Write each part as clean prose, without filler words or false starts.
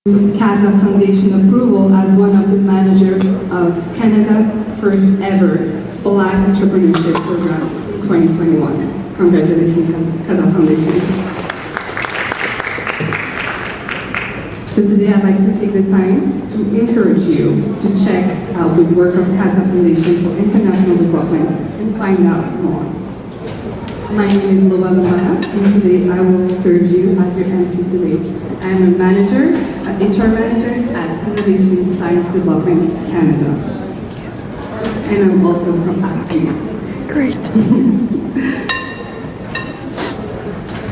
Casa Foundation approval as one of the managers of Canada's first ever Black Entrepreneurship Program in 2021. Congratulations, Casa Foundation. So today I'd like to take the time to encourage you to check out the work of Casa Foundation for International Development and find out more. My name is Lowa Lumbala, and today I will serve you as your MC today. I am a manager, an HR manager at Innovation Science Development Canada. And I'm also from Actionable. Great.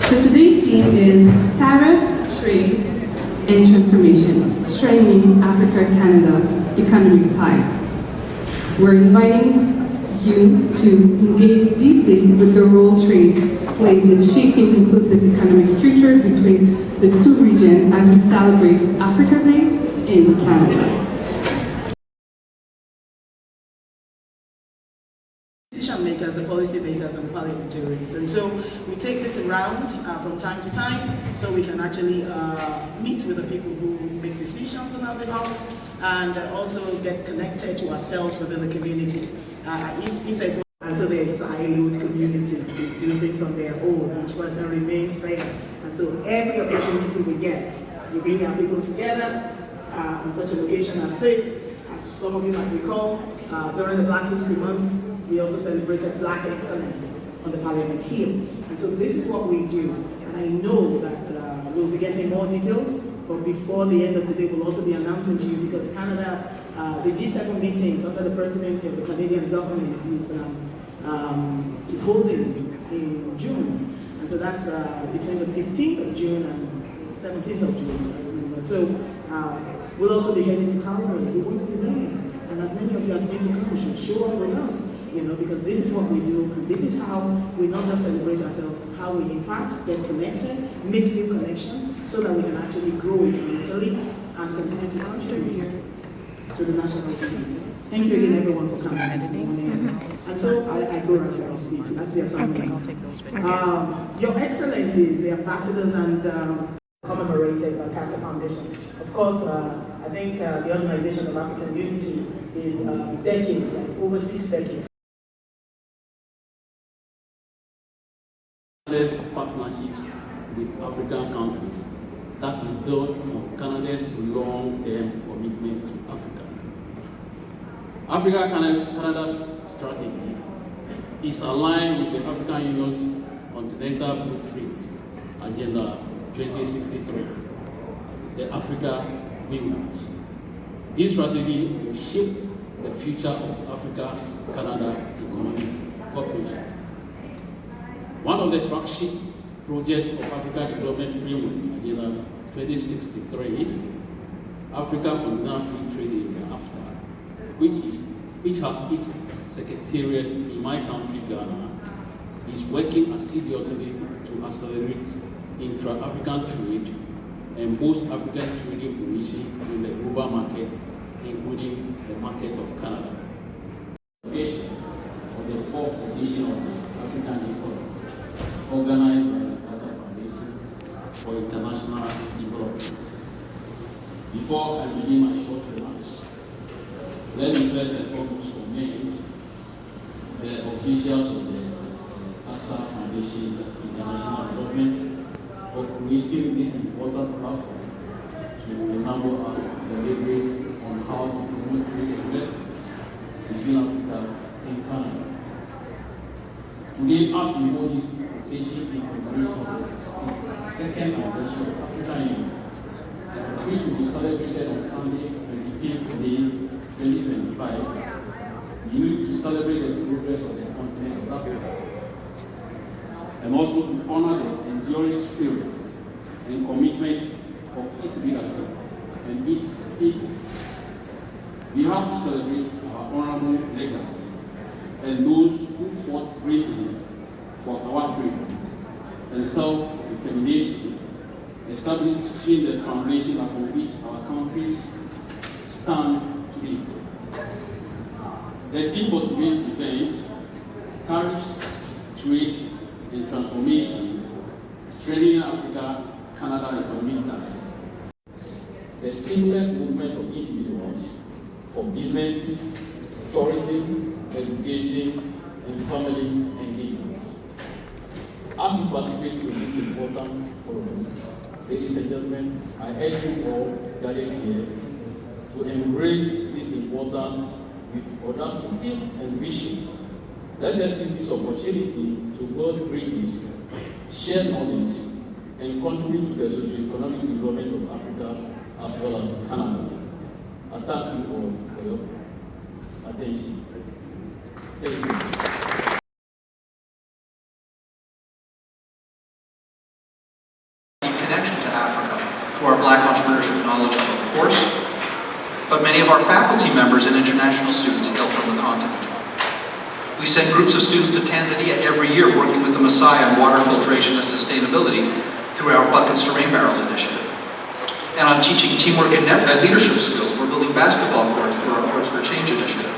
So today's theme is Tariff, Trade, and Transformation, Strengthening Africa-Canada Economic Ties. We're inviting you to engage deeply with the role trade plays in shaping inclusive economic future between the two regions as we celebrate Africa Day in Canada. Decision makers, the policy makers, and the parliamentarians. And so we take this around from time to time so we can actually meet with the people who make decisions on our behalf and also get connected to ourselves within the community. If there's and so there's siloed community to do things on their own, each person remains there. And so every opportunity we get, we bring our people together on such a location as this. As some of you might recall, during the Black History Month, we also celebrated Black Excellence on the Parliament Hill. And so this is what we do. And I know that we'll be getting more details, but before the end of today, we'll also be announcing to you because Canada, the G7 meetings under the presidency of the Canadian government is holding in June. And so that's between the 15th of June and 17th of June, I remember. So we'll also be heading to Calgary. We want to be there. And as many of you as need to come, should show up with us, because this is what we do. And this is how we not just celebrate ourselves, how we impact, get connected, make new connections, so that we can actually grow economically and continue to contribute to the national community. Thank you again, everyone, for coming this morning. And so I go right to my speech. That's the assignment. I'll take those. Your Excellencies, the ambassadors, and commemorated by Casa Foundation. Of course, I think the Organization of African Unity is decades, like over 6 decades. Partnerships with African countries that is built on Canada's long-term commitment to Africa. Africa-Canada's strategy is aligned with the African Union's Continental Blueprint Agenda 2063, the Africa We Want. This strategy will shape the future of Africa-Canada economic cooperation. One of the flagship projects of Africa Development Framework Agenda 2063, Africa Continental Free Trade Area (AFTA), which has its secretariat in my country, Ghana, is working assiduously to accelerate intra-African trade and boost Africa's trading position in the global market, including the market of Canada. Of the 4th edition of the African Forum, organized by the Casa Foundation for International Development. Before I begin my short remarks, let me first and foremost commend the officials of the Casa Foundation International Development for creating this important platform to enable us to deliberate on how to promote trade investment between Africa and Canada. Today, as we hold this occasion in commemoration of the 62nd anniversary of African Union, which will be celebrated on Sunday, 25th May 2025, we need to celebrate the progress of the continent of Africa and also to honor the enduring spirit and commitment of its leadership and its people. We have to celebrate our honorable legacy and those who fought bravely for our freedom and self-determination, establishing the foundation upon which our countries stand today. The theme for today's event, Tariffs, Trade, and Transformation, Strengthening Africa-Canada Economic Ties. the seamless movement of individuals for businesses, tourism, education, and family engagements. As you participate in this important forum, ladies and gentlemen, I urge you all gathered here to embrace this importance with audacity and vision. Let us use this opportunity to build bridges, share knowledge, and contribute to the socio-economic development of Africa as well as Canada. I thank you all for your attention. Thank you. Connection to Africa, to our Black entrepreneurship knowledge of course, but many of our faculty members and international students hail from the continent. We send groups of students to Tanzania every year working with the Maasai on water filtration and sustainability through our Buckets to Rain Barrels initiative. And on teaching teamwork and leadership skills, we're building basketball courts through our Courts for Change initiative.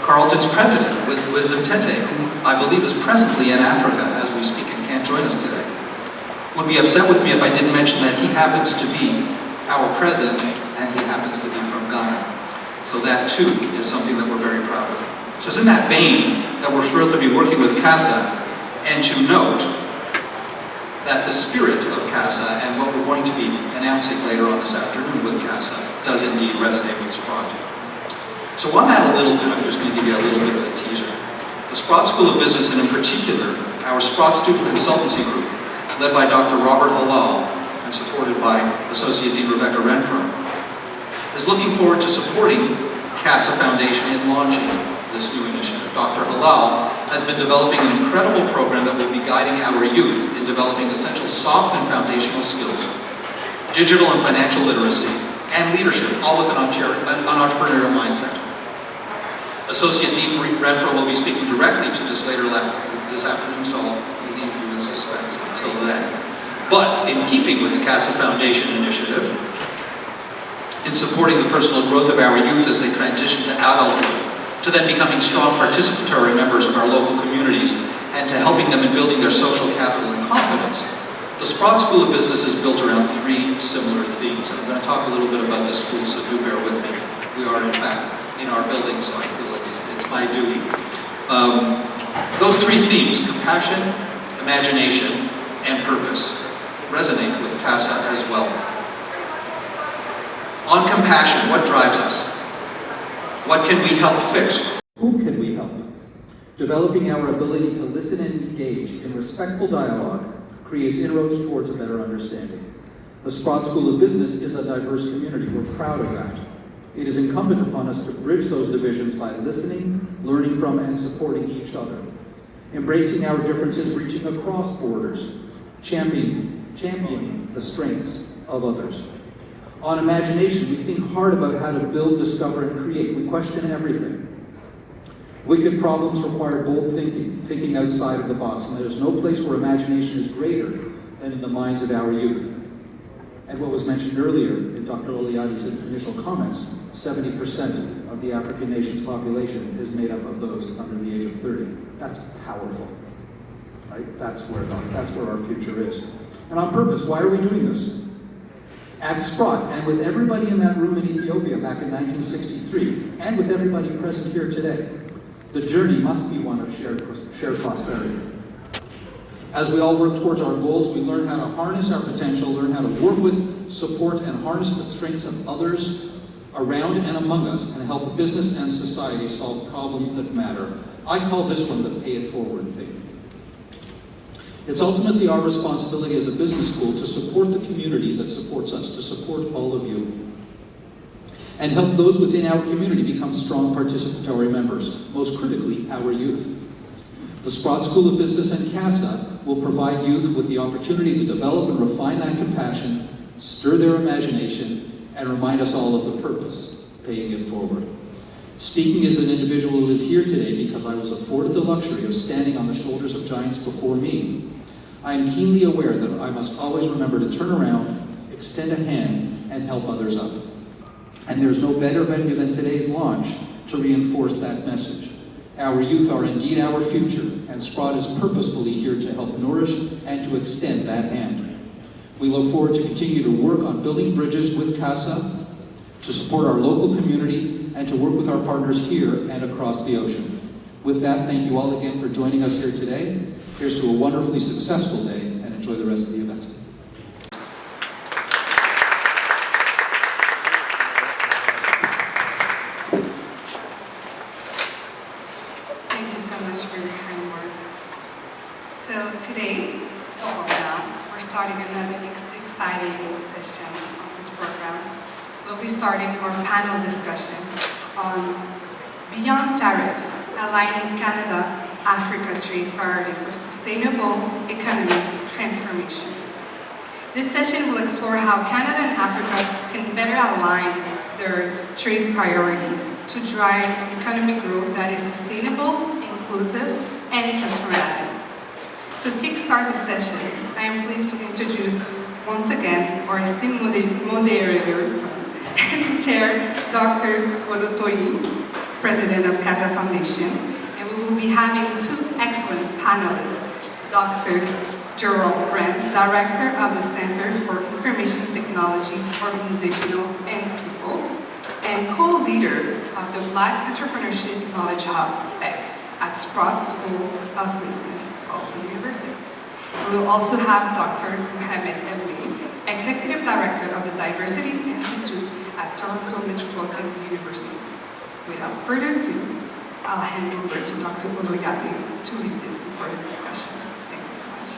Carleton's president, with Wisdom Tete, who I believe is presently in Africa as we speak and can't join us today, would be upset with me if I didn't mention that he happens to be our president and he happens to be from Ghana. So that too is something that we're very proud of. So it's in that vein that we're thrilled to be working with CASA and to note that the spirit of CASA and what we're going to be announcing later on this afternoon with CASA does indeed resonate with Sprott. So on that a little bit, I'm just going to give you a little bit of a teaser. The Sprott School of Business, and in particular, our Sprott Student Consultancy Group, led by Dr. Robert Halal and supported by Associate Dean Rebecca Renfro, is looking forward to supporting Casa Foundation in launching this new initiative. Dr. Halal has been developing an incredible program that will be guiding our youth in developing essential soft and foundational skills, digital and financial literacy, and leadership, all with an entrepreneurial mindset. Associate Dean Renfro will be speaking directly to this later this afternoon, so I'll leave you in suspense until then. But in keeping with the Casa Foundation initiative, in supporting the personal growth of our youth as they transition to adulthood, to then becoming strong participatory members of our local communities, and to helping them in building their social capital and confidence, the Sprott School of Business is built around three similar themes. And I'm going to talk a little bit about the school, so do bear with me. We are, in fact, in our building, so I feel it's my duty. Those three themes, compassion, imagination, and purpose, resonate with CASA as well. On compassion, what drives us? What can we help fix? Who can we help? Developing our ability to listen and engage in respectful dialogue creates inroads towards a better understanding. The Sprott School of Business is a diverse community. We're proud of that. It is incumbent upon us to bridge those divisions by listening, learning from, and supporting each other. Embracing our differences, reaching across borders, championing the strengths of others. On imagination, we think hard about how to build, discover, and create. We question everything. Wicked problems require bold thinking outside of the box, and there's no place where imagination is greater than in the minds of our youth. And what was mentioned earlier in Dr. Oyelade's initial comments, 70% of the African nation's population is made up of those under the age of 30. That's powerful, right? That's where our future is. And on purpose, why are we doing this? At Sprott, and with everybody in that room in Ethiopia back in 1963, and with everybody present here today, the journey must be one of shared prosperity. As we all work towards our goals, we learn how to harness our potential, learn how to work with, support, and harness the strengths of others around and among us, and help business and society solve problems that matter. I call this one the pay it forward thing. It's ultimately our responsibility as a business school to support the community that supports us, to support all of you, and help those within our community become strong participatory members, most critically, our youth. The Sprott School of Business and CASA will provide youth with the opportunity to develop and refine that compassion, stir their imagination, and remind us all of the purpose, paying it forward. Speaking as an individual who is here today because I was afforded the luxury of standing on the shoulders of giants before me, I am keenly aware that I must always remember to turn around, extend a hand, and help others up. And there's no better venue than today's launch to reinforce that message. Our youth are indeed our future, and Sprott is purposefully here to help nourish and to extend that hand. We look forward to continue to work on building bridges with CASA, to support our local community, and to work with our partners here and across the ocean. With that, thank you all again for joining us here today. Here's to a wonderfully successful day, and enjoy the rest of the event. Thank you so much for your kind words. So today, we're starting another exciting session of this program. We'll be starting our panel discussion on Beyond Tariff, Aligning Canada-Africa Trade Priority for Sustainable Economic Transformation. This session will explore how Canada and Africa can better align their trade priorities to drive economic growth that is sustainable, inclusive, and transformative. To kickstart the session, I am pleased to introduce once again our esteemed moderator, Chair Dr. Olutoyin, President of Casa Foundation, and we will be having two excellent panelists, Dr. Gerald Brent, Director of the Center for Information Technology, Organizational and People, and co-leader of the Black Entrepreneurship Knowledge Hub at Sprott School of Business, Carleton University. We will also have Dr. Mohamed Ali, Executive Director of the Diversity Institute at Toronto Metropolitan University. Without further ado, I'll hand over to Dr. Oyelade to lead this important discussion. Thank you so much.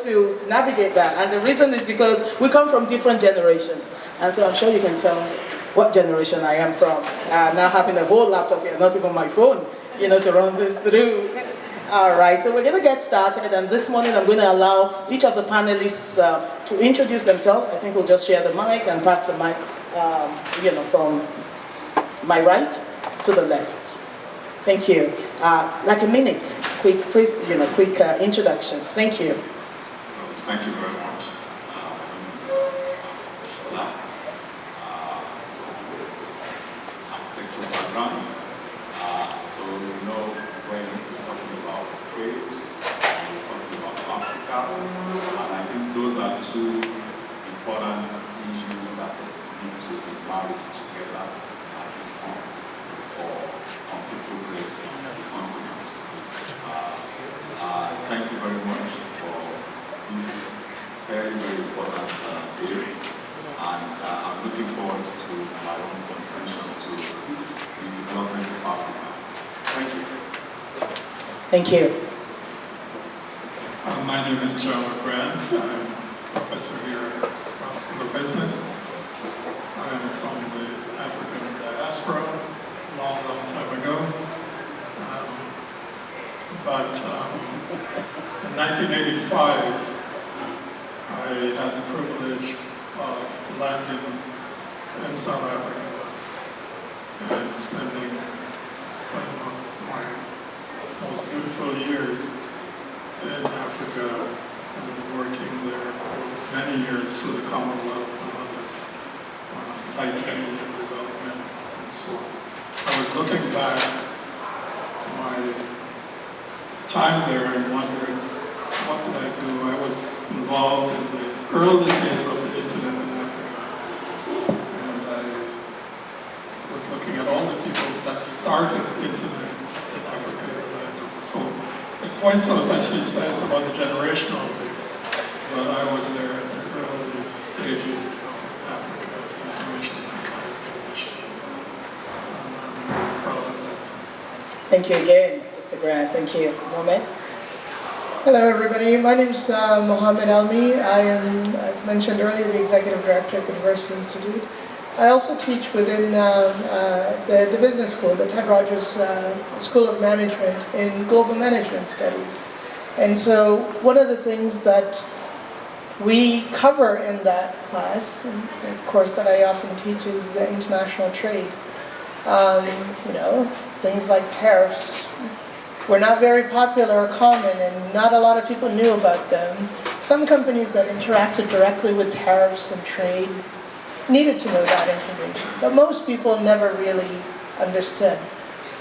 To navigate that, and the reason is because we come from different generations, and so I'm sure you can tell what generation I am from. Now having a whole laptop here, not even my phone, to run this through. All right, so we're going to get started, and this morning I'm going to allow each of the panelists to introduce themselves. I think we'll just share the mic and pass the mic, from my right to the left. Thank you. Like a minute, quick introduction. Thank you. Thank you very much. Architectural background. So when we're talking about trade, we're talking about Africa, and I think those are two important issues that need to be married together at this point for complete progress in the continent. Thank you very much for this very, very important day, and I'm looking forward to my own contribution to the development of Africa. Thank you. Thank you. My name is Gerald Grant. I'm a professor here at Sprott School of Business. I'm from the African diaspora, long time ago. But in 1985, I had the privilege of landing in South Africa and spending some of my most beautiful years in Africa and working there for many years through the Commonwealth and others, IT and development and so on. looking back to my time there and wondered, what did I do? I was involved in the early days of the internet in Africa. And I was looking at all the people that started internet in Africa that I knew. So it points out, as she says, about the generational thing, that I was there at the early stages of Africa Information Society initiative. And I'm proud of that. Thank you again, Dr. Grant. Thank you. Mohamed? Hello, everybody. My name is Mohamed Almi. I am, as mentioned earlier, the Executive Director at the Diversity Institute. I also teach within the business school, the Ted Rogers School of Management in Global Management Studies. And so one of the things that we cover in that class, and of course that I often teach, is international trade. Things like tariffs were not very popular or common, and not a lot of people knew about them. Some companies that interacted directly with tariffs and trade needed to know that information, but most people never really understood.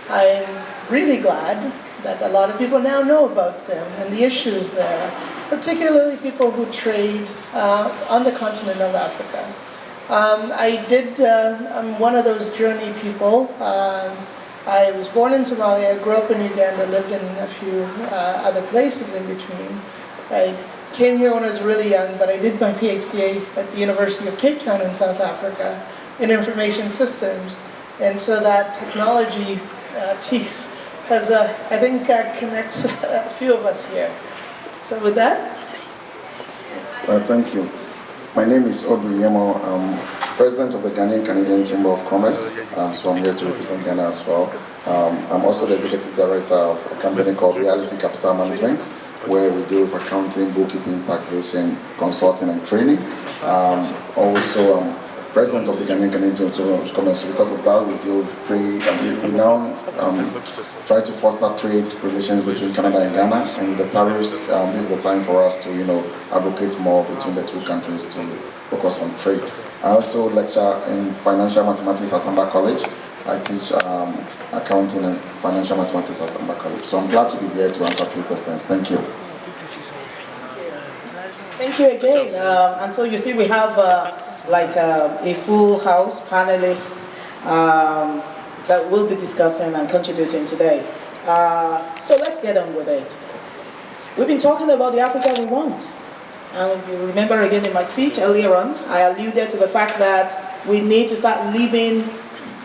I'm really glad that a lot of people now know about them and the issues there, particularly people who trade on the continent of Africa. I'm one of those journey people. I was born in Somalia, grew up in Uganda, lived in a few other places in between. I came here when I was really young, but I did my PhD at the University of Cape Town in South Africa in information systems. And so that technology piece has, I think, connects a few of us here. So with that. Thank you. My name is Audrey Yemo. I'm president of the Ghanaian Canadian Chamber of Commerce, so I'm here to represent Ghana as well. I'm also the executive director of a company called Reality Capital Management, where we deal with accounting, bookkeeping, taxation, consulting, and training. Also, I'm president of the Ghanaian Canadian Chamber of Commerce. Because of that, we deal with trade, and we now try to foster trade relations between Canada and Ghana. And with the tariffs, this is the time for us to, advocate more between the two countries to focus on trade. I also lecture in financial mathematics at Tamba College. I teach accounting and financial mathematics at Tamba College. So I'm glad to be here to answer a few questions. Thank you. Thank you again. And so you see we have a full house, panelists that will be discussing and contributing today. So let's get on with it. We've been talking about the Africa we want. And if you remember again in my speech earlier on, I alluded to the fact that we need to start living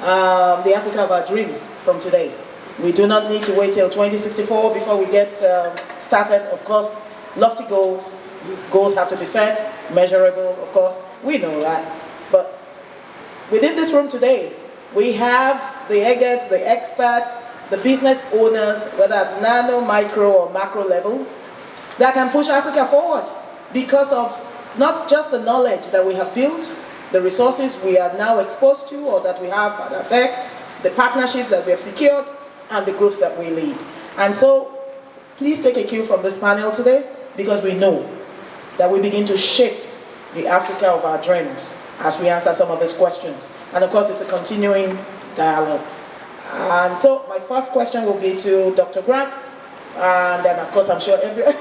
the Africa of our dreams from today. We do not need to wait till 2064 before we get started. Of course, lofty goals. Goals have to be set, measurable, of course. We know that. But within this room today, we have the experts, the experts, the business owners, whether at nano, micro, or macro level, that can push Africa forward because of not just the knowledge that we have built, the resources we are now exposed to or that we have at our back, the partnerships that we have secured, and the groups that we lead. And so, please take a cue from this panel today, because we know that we begin to shape the Africa of our dreams as we answer some of these questions. And of course, it's a continuing dialogue. And so my first question will be to Dr. Grant, and then of course I'm sure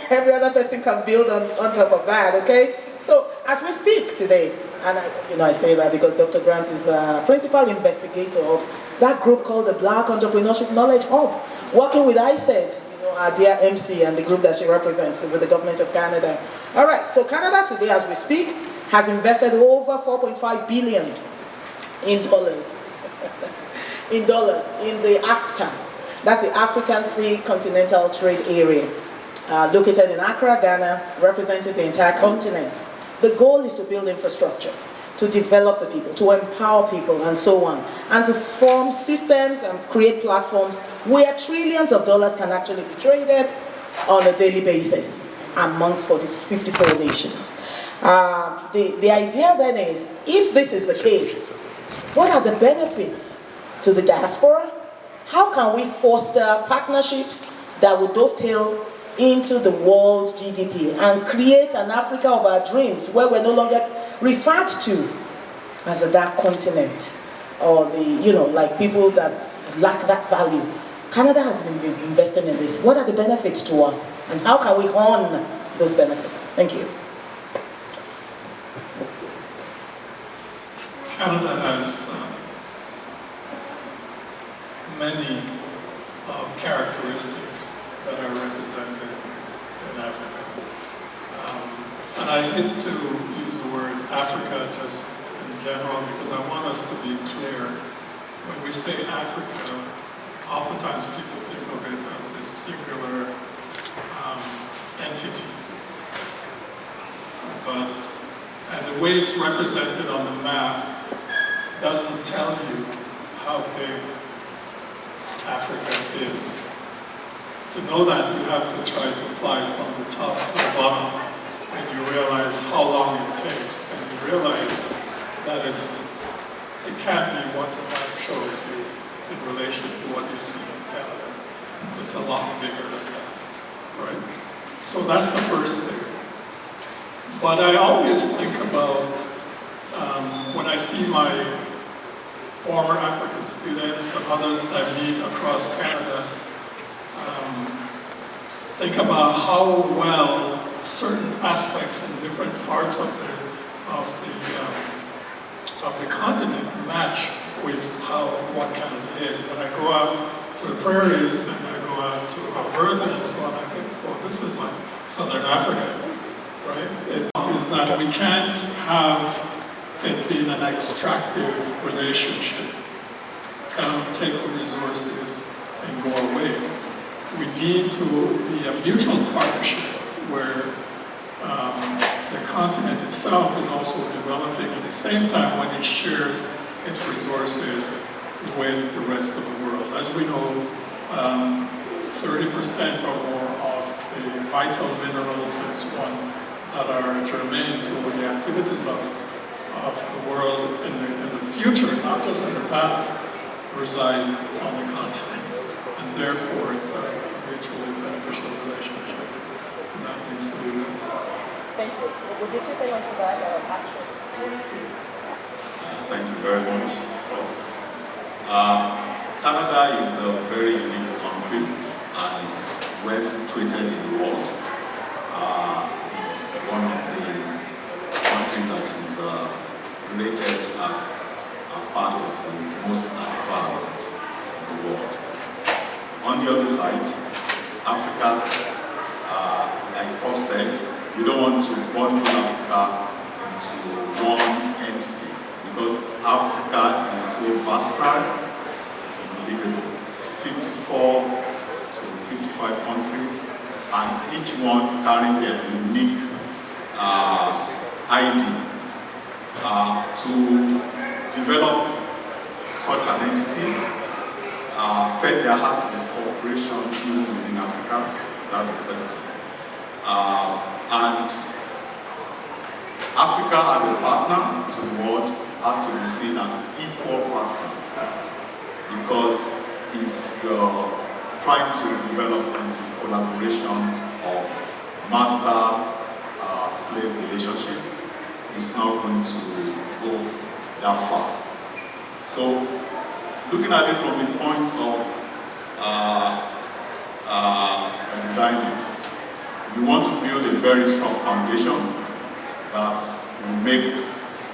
every other person can build on top of that, okay? So as we speak today, and I say that because Dr. Grant is a principal investigator of that group called the Black Entrepreneurship Knowledge Hub, working with ISED, our dear Emcee and the group that she represents with the government of Canada. All right, so Canada today, as we speak, has invested over $4.5 billion in dollars, in the AFTA. That's the African Free Continental Trade Area, located in Accra, Ghana, representing the entire continent. The goal is to build infrastructure, to develop the people, to empower people, and so on, and to form systems and create platforms where trillions of dollars can actually be traded on a daily basis amongst 54 nations. The idea then is, if this is the case, what are the benefits to the diaspora? How can we foster partnerships that would dovetail into the world GDP and create an Africa of our dreams where we're no longer referred to as a dark continent, or the, you know, like people that lack that value. Canada has been investing in this. What are the benefits to us, and how can we hone those benefits? Thank you. Canada has many characteristics that are represented in Africa. And I hate to use the word Africa just in general because I want us to be clear. When we say Africa, oftentimes people think of it as this singular entity. And the way it's represented on the map doesn't tell you how big Africa is. To know that, you have to try to fly from the top to the bottom, and you realize how long it takes, and you realize that it can't be what the map shows you in relation to what you see in Canada. It's a lot bigger than that, right? So that's the first thing. But I always think about, when I see my former African students and others that I meet across Canada, think about how well certain aspects in different parts of the continent match with what Canada is. When I go out to the prairies and I go out to Alberta and so on, I think, oh, this is like Southern Africa, right? It is that we can't have it being an extractive relationship. Take the resources and go away. We need to be a mutual partnership where the continent itself is also developing at the same time when it shares its resources with the rest of the world. As we know, 30% or more of the vital minerals and so on that are germane to the activities of the world in the future, not just in the past, reside on the continent. And therefore, it's a mutually beneficial relationship. And that needs to be done. Thank you. Would you take on to that action? Thank you very much. Canada is a very unique country and is well situated in the world. It's one of the countries that is rated as a part of the most advanced in the world. On the other side, Africa, like Prof said, we don't want to bundle Africa into one entity because Africa is so versatile, it's unbelievable. 54 to 55 countries, and each one carrying their unique ID. To develop such an entity, first there has to be cooperation even within Africa. That's the first thing. And Africa as a partner to the world has to be seen as equal partners. Because if you're trying to develop a collaboration of master-slave relationship, it's not going to go that far. So, looking at it from the point of designing, we want to build a very strong foundation that will make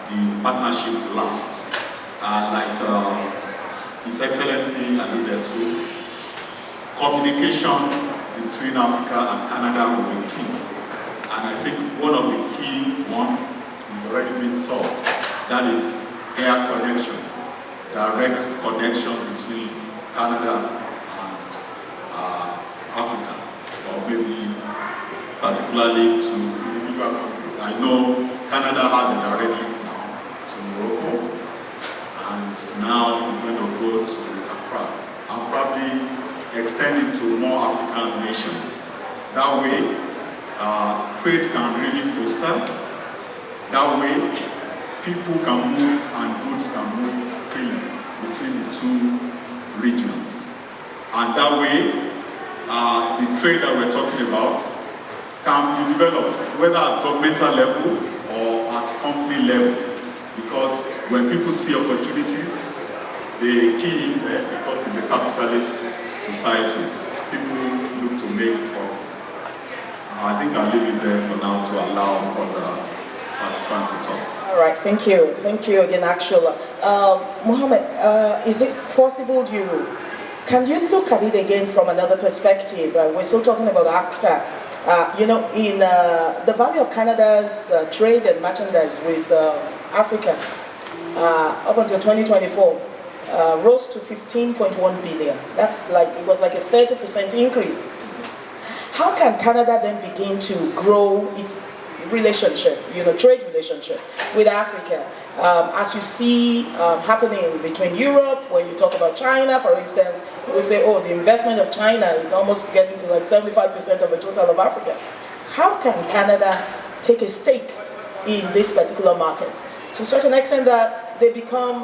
the partnership last. Like His Excellency alluded to, communication between Africa and Canada will be key. And I think one of the key ones is already being solved. That is air connection, direct connection between Canada and Africa, or maybe particularly to individual countries. I know Canada has a direct link now to Morocco, and now it's going to go to Accra, and probably extend it to more African nations. That way, trade can really foster. That way, people can move and goods can move freely between the two regions. And that way, the trade that we're talking about can be developed, whether at governmental level or at company level. Because when people see opportunities, the key there, because it's a capitalist society, people look to make profit. I think I'll leave it there for now to allow other participants to talk. All right, thank you. Thank you again, Actual. Mohammed, is it possible can you look at it again from another perspective? We're still talking about AFTA. In the value of Canada's trade and merchandise with Africa up until 2024 rose to 15.1 billion. It was like a 30% increase. How can Canada then begin to grow its relationship, trade relationship with Africa, as you see happening between Europe? When you talk about China, for instance, you would say, oh, the investment of China is almost getting to like 75% of the total of Africa. How can Canada take a stake in these particular markets to a certain extent that they become,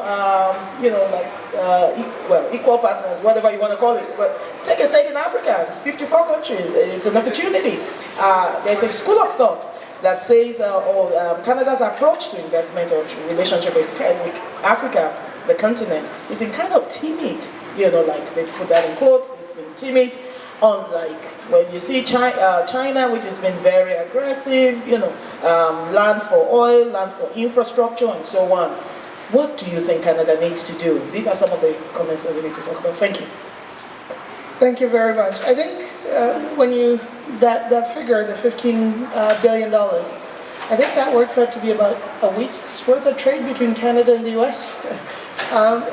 equal partners, whatever you want to call it, but take a stake in Africa, 54 countries, it's an opportunity. There's a school of thought that says Canada's approach to investment or to relationship with Africa, the continent, has been kind of timid. They put that in quotes, it's been timid. Unlike when you see China, which has been very aggressive, land for oil, land for infrastructure, and so on. What do you think Canada needs to do? These are some of the comments that we need to talk about. Thank you. Thank you very much. I think that figure, the $15 billion, I think that works out to be about a week's worth of trade between Canada and the US.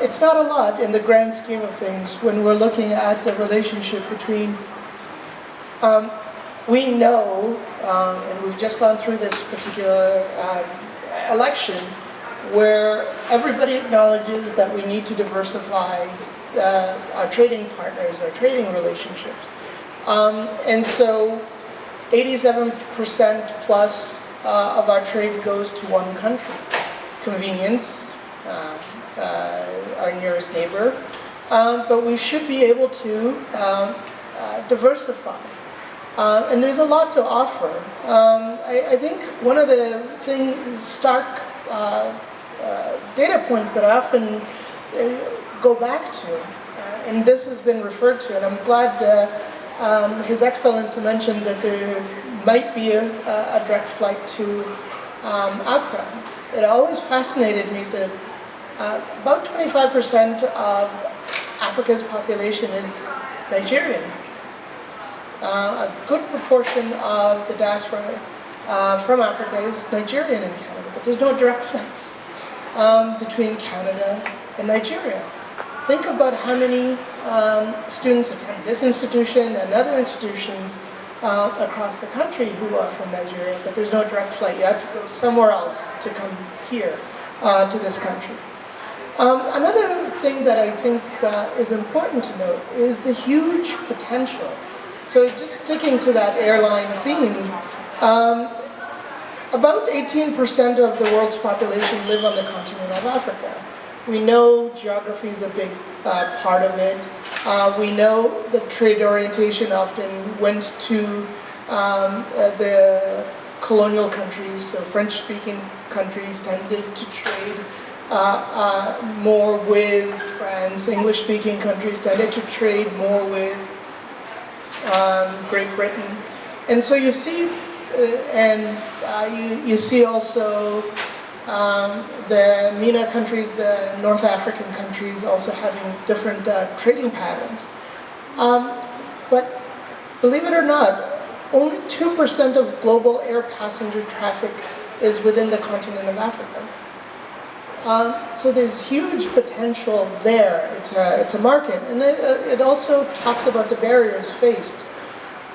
It's not a lot in the grand scheme of things when we're looking at the relationship between, we know, and we've just gone through this particular election, where everybody acknowledges that we need to diversify our trading partners, our trading relationships. And so 87% plus of our trade goes to one country. Convenience, our nearest neighbor, but we should be able to diversify. And there's a lot to offer. I think one of the stark data points that I often go back to, and this has been referred to, and I'm glad that His Excellency mentioned that there might be a direct flight to Accra. It always fascinated me that about 25% of Africa's population is Nigerian. A good proportion of the diaspora from Africa is Nigerian in Canada, but there's no direct flights between Canada and Nigeria. Think about how many students attend this institution and other institutions across the country who are from Nigeria, but there's no direct flight. You have to go somewhere else to come here to this country. Another thing that I think is important to note is the huge potential. So just sticking to that airline theme, about 18% of the world's population live on the continent of Africa. We know geography is a big part of it. We know that trade orientation often went to the colonial countries, so French-speaking countries tended to trade more with France. English-speaking countries tended to trade more with Great Britain. And so you see, you see also the MENA countries, the North African countries, also having different trading patterns. But believe it or not, only 2% of global air passenger traffic is within the continent of Africa. So there's huge potential there. It's a market, and it also talks about the barriers faced.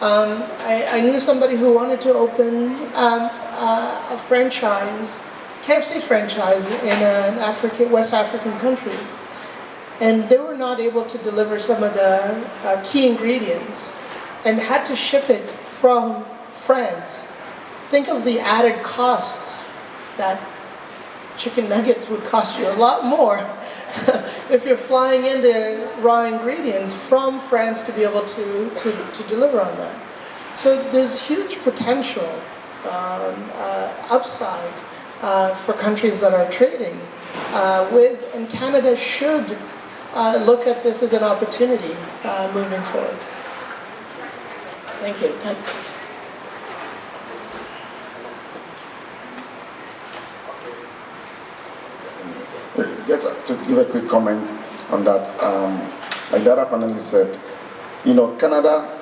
I knew somebody who wanted to open a franchise, KFC franchise in an West African country, and they were not able to deliver some of the key ingredients, and had to ship it from France. Think of the added costs that chicken nuggets would cost you a lot more if you're flying in the raw ingredients from France to be able to deliver on that. So there's huge potential upside for countries that are trading with, and Canada should look at this as an opportunity moving forward. Thank you. Just to give a quick comment on that, like the other panelist said, Canada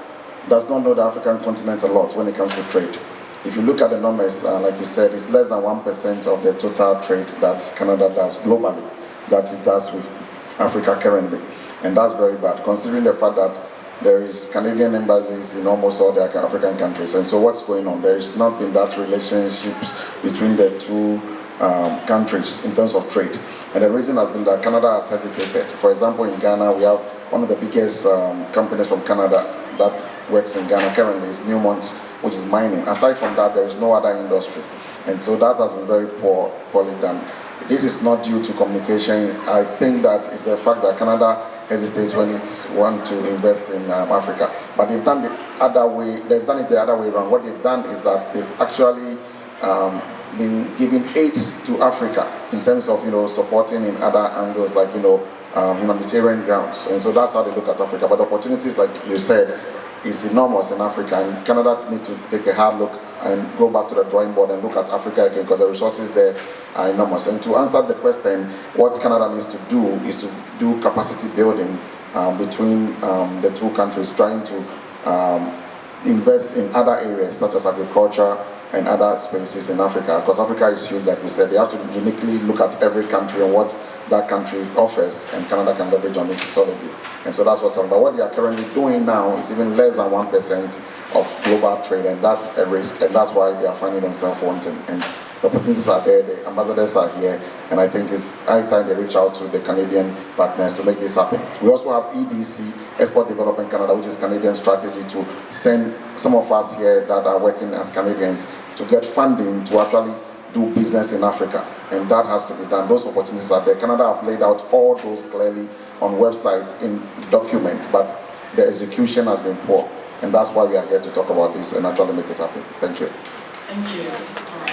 does not know the African continent a lot when it comes to trade. If you look at the numbers, like you said, it's less than 1% of the total trade that Canada does globally, that it does with Africa currently. And that's very bad, considering the fact that there is Canadian embassies in almost all the African countries. And so what's going on? There has not been that relationships between the two countries in terms of trade. And the reason has been that Canada has hesitated. For example, in Ghana, we have one of the biggest companies from Canada that works in Ghana currently is Newmont, which is mining. Aside from that, there is no other industry. And so that has been very poorly done. This is not due to communication. I think that it's the fact that Canada hesitates when it wants to invest in Africa. But they've done it the other way around. What they've done is that they've actually been giving aids to Africa in terms of supporting in other angles like humanitarian grounds. And so that's how they look at Africa. But opportunities, like you said, is enormous in Africa, and Canada need to take a hard look and go back to the drawing board and look at Africa again, because the resources there are enormous. And to answer the question, what Canada needs to do is to do capacity building between the two countries, trying to invest in other areas such as agriculture and other spaces in Africa, because Africa is huge, like we said. They have to uniquely look at every country and what that country offers, and Canada can leverage on it solidly. And so that's what's up. But what they are currently doing now is even less than 1% of global trade, and that's a risk, and that's why they are finding themselves wanting. And the opportunities are there, the ambassadors are here, and I think it's high time they reach out to the Canadian partners to make this happen. We also have EDC, Export Development Canada, which is Canadian strategy to send some of us here that are working as Canadians to get funding to actually do business in Africa, and that has to be done. Those opportunities are there. Canada have laid out all those clearly on websites in documents, but the execution has been poor, and that's why we are here to talk about this and actually make it happen. Thank you. Thank you. All right.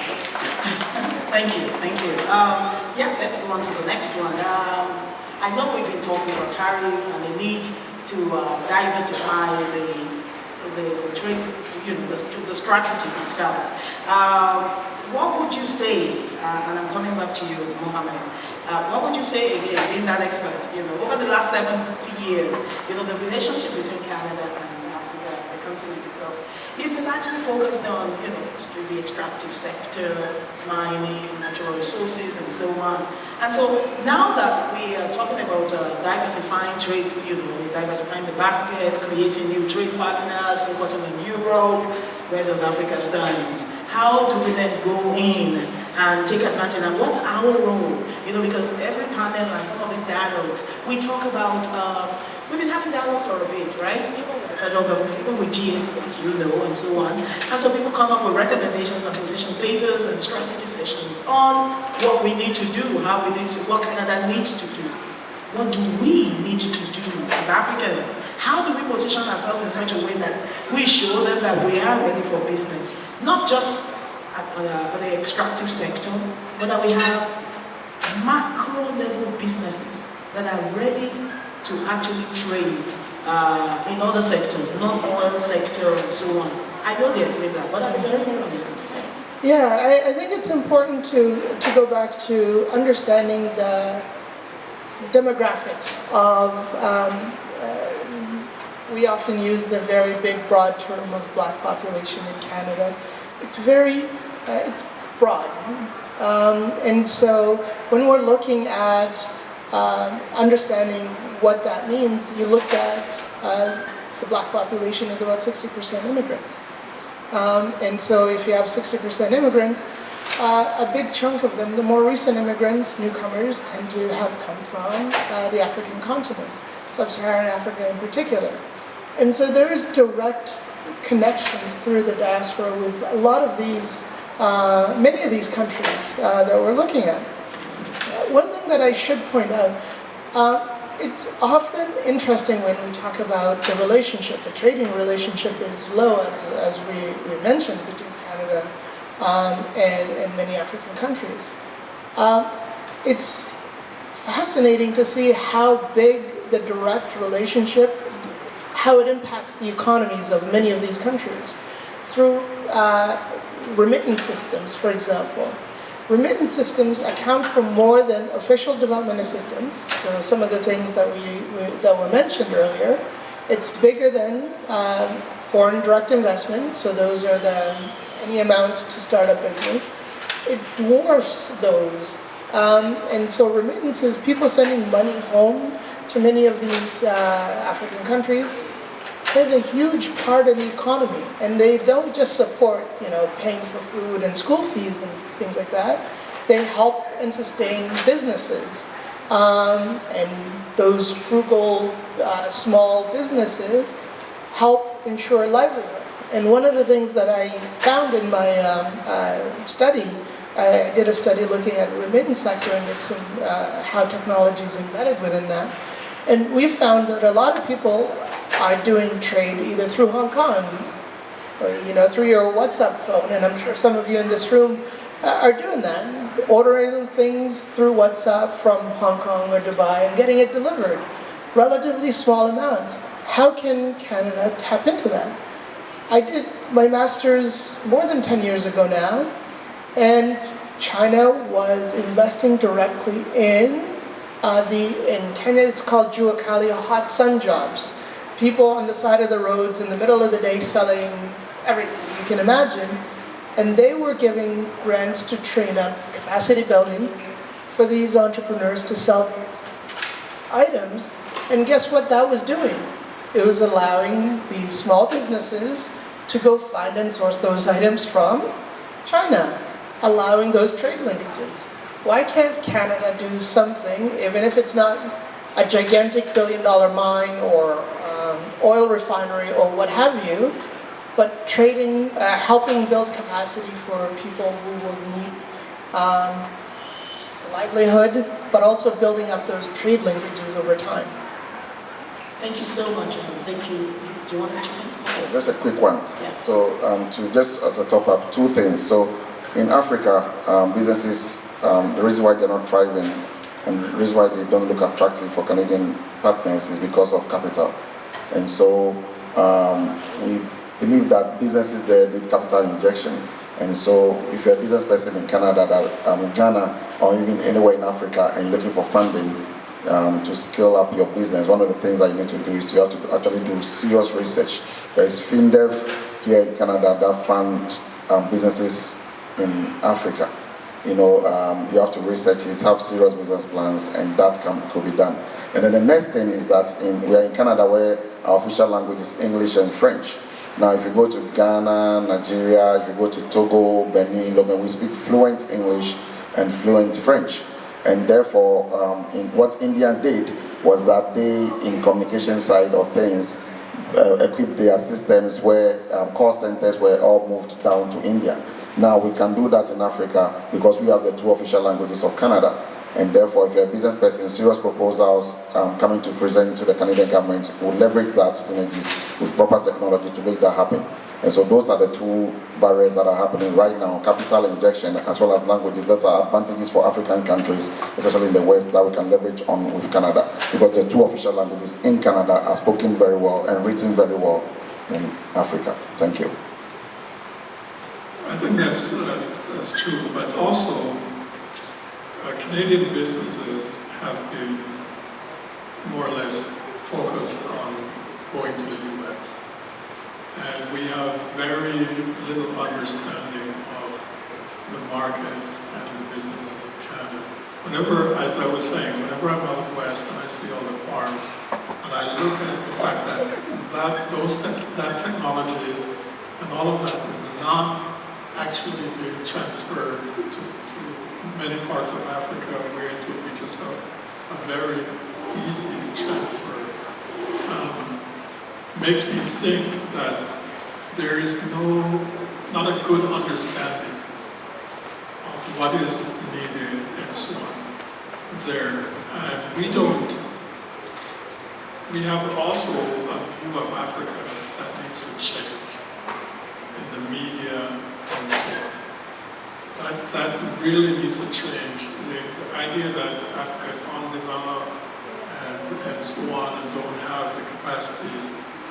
Thank you. Yeah, let's go on to the next one. I know we've been talking about tariffs and the need to diversify the trade, the strategy itself. What would you say, and I'm coming back to you, Mohammed, what would you say, again, being that expert, over the last 70 years, the relationship between Canada and Africa, the continent itself, has been actually focused on, the extractive sector, mining, natural resources, and so on. And so now that we are talking about diversifying trade, diversifying the basket, creating new trade partners, focusing on Europe, where does Africa stand? How do we then go in and take advantage? And what's our role? Because every panel and some of these dialogues, we talk about, we've been having dialogues for a bit, right? Even with the federal government, even with GS, as you know, and so on. And so people come up with recommendations and position papers and strategy sessions on what we need to do, what Canada needs to do. What do we need to do as Africans? How do we position ourselves in such a way that we show them that we are ready for business? Not just on the extractive sector, but that we have macro level businesses that are ready to actually trade in other sectors, not oil sector and so on. I know they're doing that, but I'm very familiar. Yeah, I think it's important to go back to understanding the demographics of, we often use the very big broad term of black population in Canada. It's it's broad. And so when we're looking at understanding what that means, you look at the black population is about 60% immigrants. And so if you have 60% immigrants, a big chunk of them, the more recent immigrants, newcomers, tend to have come from the African continent, sub-Saharan Africa in particular. And so there is direct connections through the diaspora with a lot of these, many of these countries that we're looking at. One thing that I should point out, it's often interesting when we talk about the relationship, the trading relationship is low, as we mentioned, between Canada and many African countries. It's fascinating to see how big the direct relationship, how it impacts the economies of many of these countries through remittance systems, for example. Remittance systems account for more than official development assistance, so some of the things that were mentioned earlier. It's bigger than foreign direct investment, so those are any amounts to start a business. It dwarfs those. And so remittances, people sending money home to many of these African countries, plays a huge part in the economy. And they don't just support, paying for food and school fees and things like that. They help and sustain businesses. And those frugal, small businesses help ensure livelihood. And one of the things that I found in my study, I did a study looking at the remittance sector and how technology is embedded within that. And we found that a lot of people are doing trade either through Hong Kong or through your WhatsApp phone, and I'm sure some of you in this room are doing that, ordering things through WhatsApp from Hong Kong or Dubai and getting it delivered. Relatively small amounts. How can Canada tap into that? I did my master's more than 10 years ago now, and China was investing directly in Kenya it's called Juakali, hot sun jobs. People on the side of the roads in the middle of the day selling everything you can imagine. And they were giving grants to train up capacity building for these entrepreneurs to sell these items. And guess what that was doing? It was allowing these small businesses to go find and source those items from China, allowing those trade linkages. Why can't Canada do something, even if it's not a gigantic billion-dollar mine or oil refinery or what have you, but trading, helping build capacity for people who will need livelihood, but also building up those trade linkages over time. Thank you so much. Thank you. Do you want to chime in? Just a quick one. Yeah. So to just as a top up, two things. So in Africa, businesses, the reason why they're not thriving and the reason why they don't look attractive for Canadian partners is because of capital. And so we believe that businesses there need capital injection. And so if you're a business person in Canada, in Ghana, or even anywhere in Africa, and you're looking for funding to scale up your business, one of the things that you need to do is you have to actually do serious research. There is FinDev here in Canada that fund businesses in Africa. You have to research it, have serious business plans, and that could be done. And then the next thing is that we are in Canada where our official language is English and French. Now, if you go to Ghana, Nigeria, if you go to Togo, Benin, we speak fluent English and fluent French. And therefore, what India did was that they, in communication side of things, equipped their systems where call centers were all moved down to India. Now we can do that in Africa because we have the two official languages of Canada. And therefore, if you're a business person, serious proposals coming to present to the Canadian government will leverage that synergies with proper technology to make that happen. And so those are the two barriers that are happening right now, capital injection as well as languages. That's our advantages for African countries, especially in the West, that we can leverage on with Canada. Because the two official languages in Canada are spoken very well and written very well in Africa. Thank you. I think that's true, but also Canadian businesses have been more or less focused on going to the U.S. And we have very little understanding of the markets and the businesses of Canada. Whenever, as I was saying, whenever I'm out west and I see all the farms, and I look at the fact that technology and all of that is not actually being transferred to many parts of Africa where it would be just a very easy transfer. Makes me think that there is not a good understanding of what is needed and so on there. And we have also a view of Africa that needs to change in the media and so on. That really needs to change. The idea that Africa is undeveloped and and so on and don't have the capacity.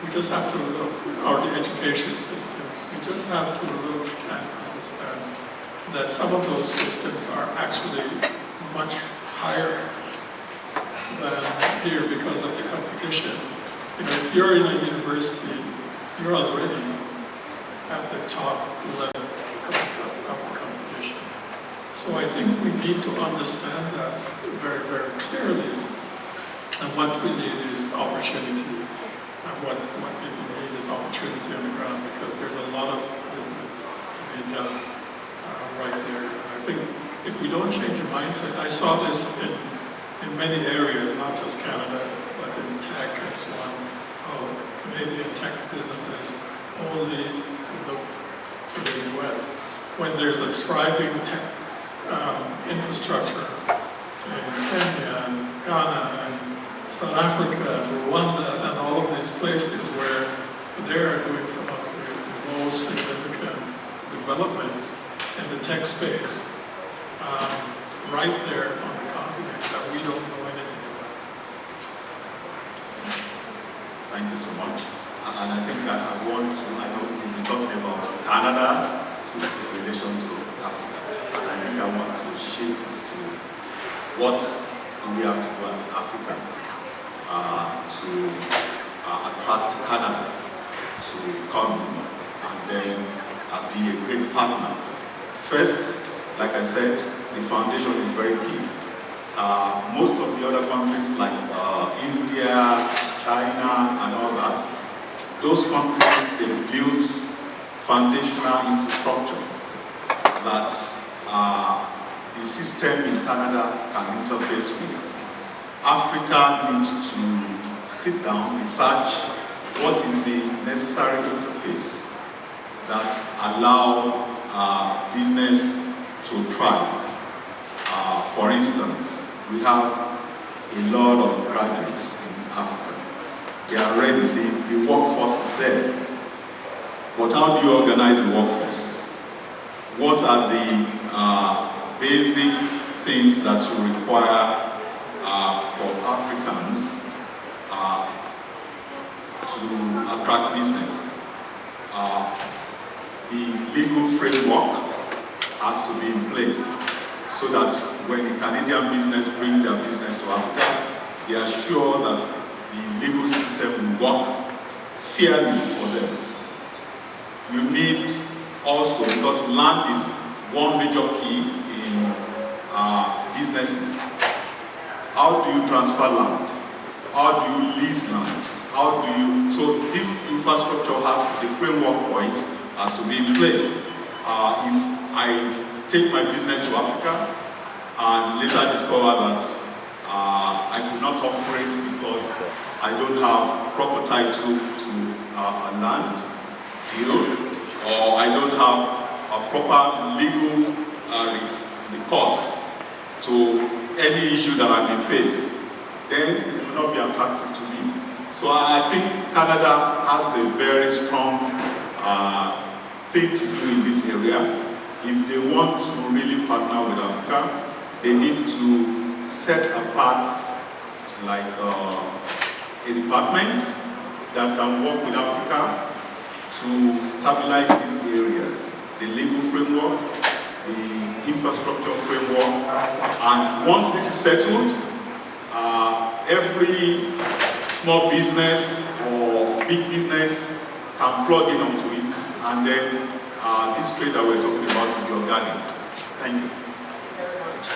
We just have to look, or the education systems, we just have to look and understand that some of those systems are actually much higher than here because of the competition. You know, if you're in a university, you're already at the top level of the competition. So I think we need to understand that very, very clearly. And what we need is opportunity. And what people need is opportunity on the ground, because there's a lot of business to be done right there. And I think if we don't change the mindset, I saw this in many areas, not just Canada, but in tech and so on. Oh, Canadian tech businesses only look to the US. When there's a thriving tech infrastructure in Kenya and Ghana and South Africa and Rwanda and all of these places where they're doing some of the most significant developments in the tech space, right there on the continent that we don't know anything about. Thank you so much. And I think that I know we've been talking about Canada in relation to Africa. And I think I want to shift it to what do we have to do as Africans to attract Canada to come and then be a great partner. First, like I said, the foundation is very key. Most of the other countries like India, China, and all that, those countries, they build foundational infrastructure that the system in Canada can interface with. Africa needs to sit down, research what is the necessary interface that allow business to thrive. For instance, we have a lot of graduates in Africa. They are ready, the workforce is there. But how do you organize the workforce? What are the basic things that you require for Africans to attract business? The legal framework has to be in place so that when the Canadian business bring their business to Africa, they are sure that the legal system will work fairly for them. You need also, because land is one major key in businesses. How do you transfer land? How do you lease land? So this infrastructure has, the framework for it has to be in place. If I take my business to Africa and later discover that I could not operate because I don't have proper title to a land deal, or I don't have a proper legal recourse to any issue that I may face, then it will not be attractive to me. So I think Canada has a very strong thing to do in this area. If they want to really partner with Africa, they need to set apart like a department that can work with Africa to stabilize these areas, the legal framework, the infrastructure framework, and once this is settled, every small business or big business can plug in onto it, and then this trade that we're talking about will be organic. Thank you.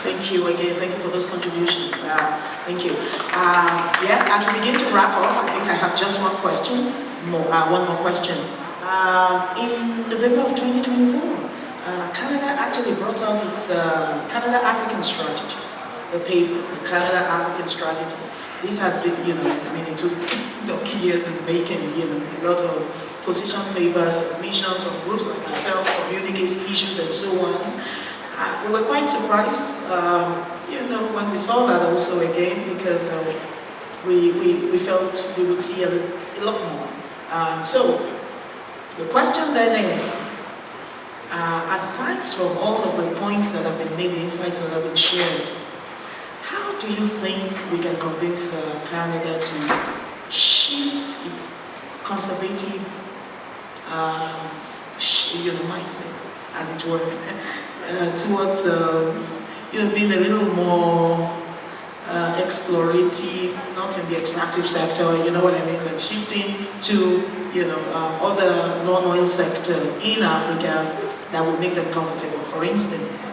Thank you again. Thank you for those contributions. Thank you. As we begin to wrap up, I think I have just one question. One more question. In November of 2024, Canada actually brought out its Canada African Strategy, the paper, the Canada African Strategy. These have been, it took donkey years in the making, a lot of position papers, submissions from groups like ourselves, communiques issued, and so on. We were quite surprised, when we saw that also again, because we felt we would see a lot more. So the question then is, aside from all of the points that have been made, the insights that have been shared, how do you think we can convince Canada to shift its conservative mindset, as it were, towards being a little more explorative, not in the extractive sector, you know what I mean, like shifting to other non-oil sector in Africa that would make them comfortable. For instance,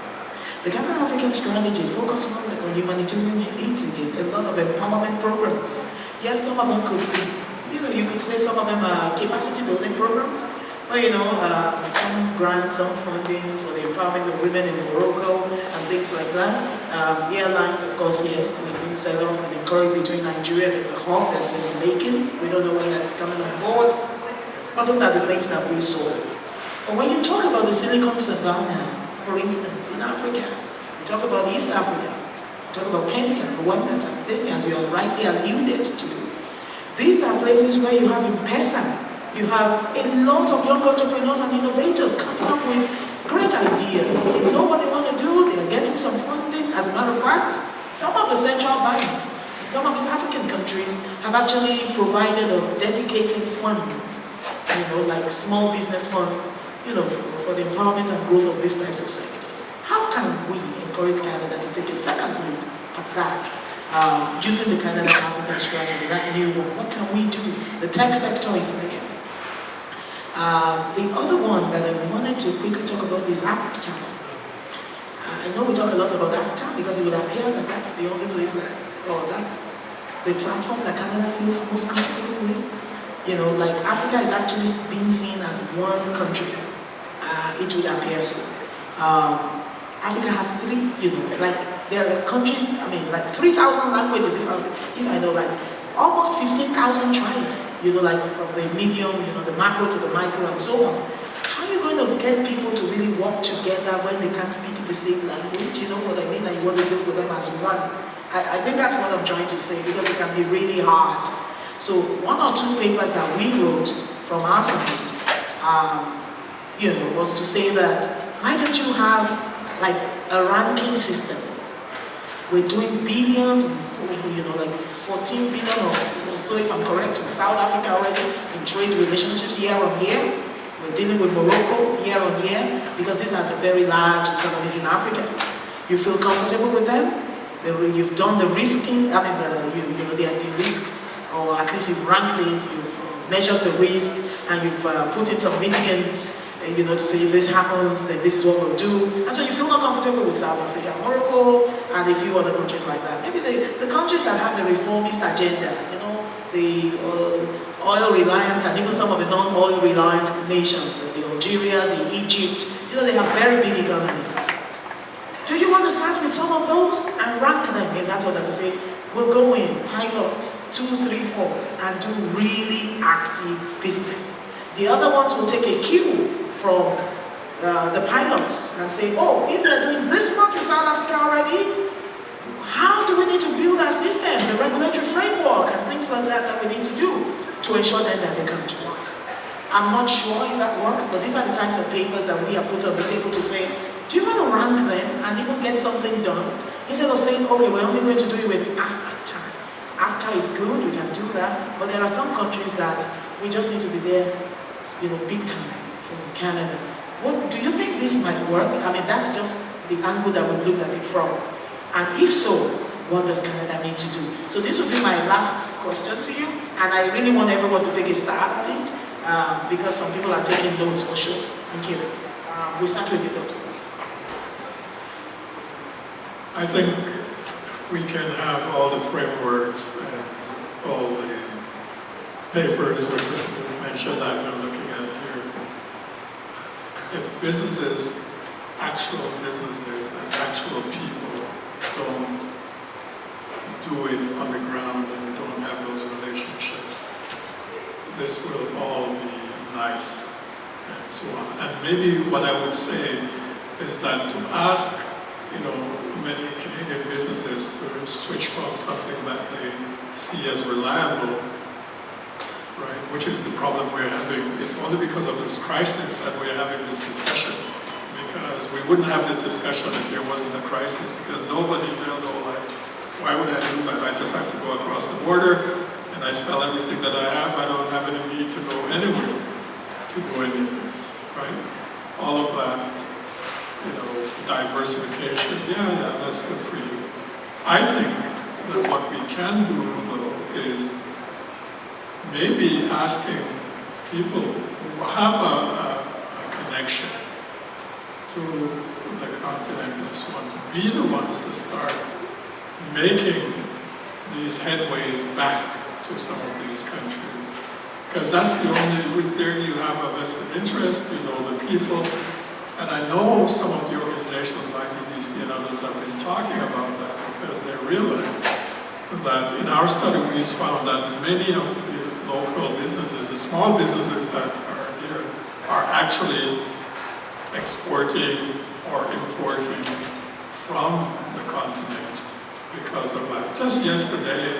the Ghana African strategy focused on humanitarian needs again, a lot of empowerment programs. Yes, some of them could be, you could say some of them are capacity building programs, but some grants, some funding for the empowerment of women in Morocco and things like that. Airlines, of course, yes, we've been set up and encouraged between Nigeria. There's a hub that's in the making. We don't know when that's coming on board, but those are the things that we saw. But when you talk about the Silicon Savannah, for instance, in Africa, you talk about East Africa, you talk about Kenya, Rwanda, Tanzania, as you have rightly alluded to. These are places where you have M-Pesa. You have a lot of young entrepreneurs and innovators coming up with great ideas. They know what they want to do, they are getting some funding. As a matter of fact, some of the central banks in some of these African countries have actually provided dedicated funds, like small business funds, for the empowerment and growth of these types of sectors. How can we encourage Canada to take a second look at that, using the Canada African strategy, that new one? What can we do? The tech sector is there. The other one that I wanted to quickly talk about is Africa. I know we talk a lot about Africa because it would appear that that's the only place that's the platform that Canada feels most comfortable with. Like Africa is actually being seen as one country. It would appear so. Africa has there are countries, like 3,000 languages, if I know, almost 15,000 tribes, from the medium, the macro to the micro and so on. How are you going to get people to really work together when they can't speak the same language? You know what I mean? And you want to deal with them as one. I think that's what I'm trying to say, because it can be really hard. So one or two papers that we wrote from our side, was to say that, why don't you have a ranking system? We're doing billions, 14 billion or so, if I'm correct, with South Africa already in trade relationships year on year. We're dealing with Morocco year on year, because these are the very large economies in Africa. You feel comfortable with them? You've done the risking, they are de-risked, or at least you've ranked it, you've measured the risk, and you've put in some mitigants, to say if this happens, then this is what we'll do. And so you feel more comfortable with South Africa, Morocco, and a few other countries like that. Maybe the countries that have the reformist agenda, the oil-reliant, and even some of the non-oil-reliant nations, the Algeria, the Egypt, they have very big economies. Do you want to start with some of those and rank them in that order to say, we'll go in, pilot, 2, 3, 4, and do really active business. The other ones will take a cue from the pilots and say, oh, if they're doing this much with South Africa already, how do we need to build our systems, the regulatory framework, and things like that we need to do to ensure then that they come to us? I'm not sure if that works, but these are the types of papers that we have put on the table to say, do you want to rank them and even get something done? Instead of saying, okay, we're only going to do it with AFTA. AFTA is good, we can do that, but there are some countries that we just need to be there, big time from Canada. Do you think this might work? That's just the angle that we've looked at it from. And if so, what does Canada need to do? So this will be my last question to you, and I really want everyone to take a stab at it, because some people are taking notes for sure. Thank you. We'll start with you, Dr. I think we can have all the frameworks and all the papers which you mentioned I've been looking at here. If businesses, actual businesses and actual people don't do it on the ground and we don't have those relationships, this will all be nice and so on. And maybe what I would say is that to ask, many Canadian businesses to switch from something that they see as reliable, right, which is the problem we're having. It's only because of this crisis that we're having this discussion, because we wouldn't have this discussion if there wasn't a crisis, because nobody will know, Why would I do that? I just have to go across the border and I sell everything that I have. I don't have any need to go anywhere to do anything, right? All of that, diversification, yeah, that's good for you. I think that what we can do, though, is maybe asking people who have a connection to the continent and so on to be the ones to start making these headways back to some of these countries. Because that's the only, there you have a vested interest, you know the people. And I know some of the organizations like EDC and others have been talking about that because they realize that in our study we found that many of the local businesses, the small businesses that are here, are actually exporting or importing from the continent because of that. Just yesterday,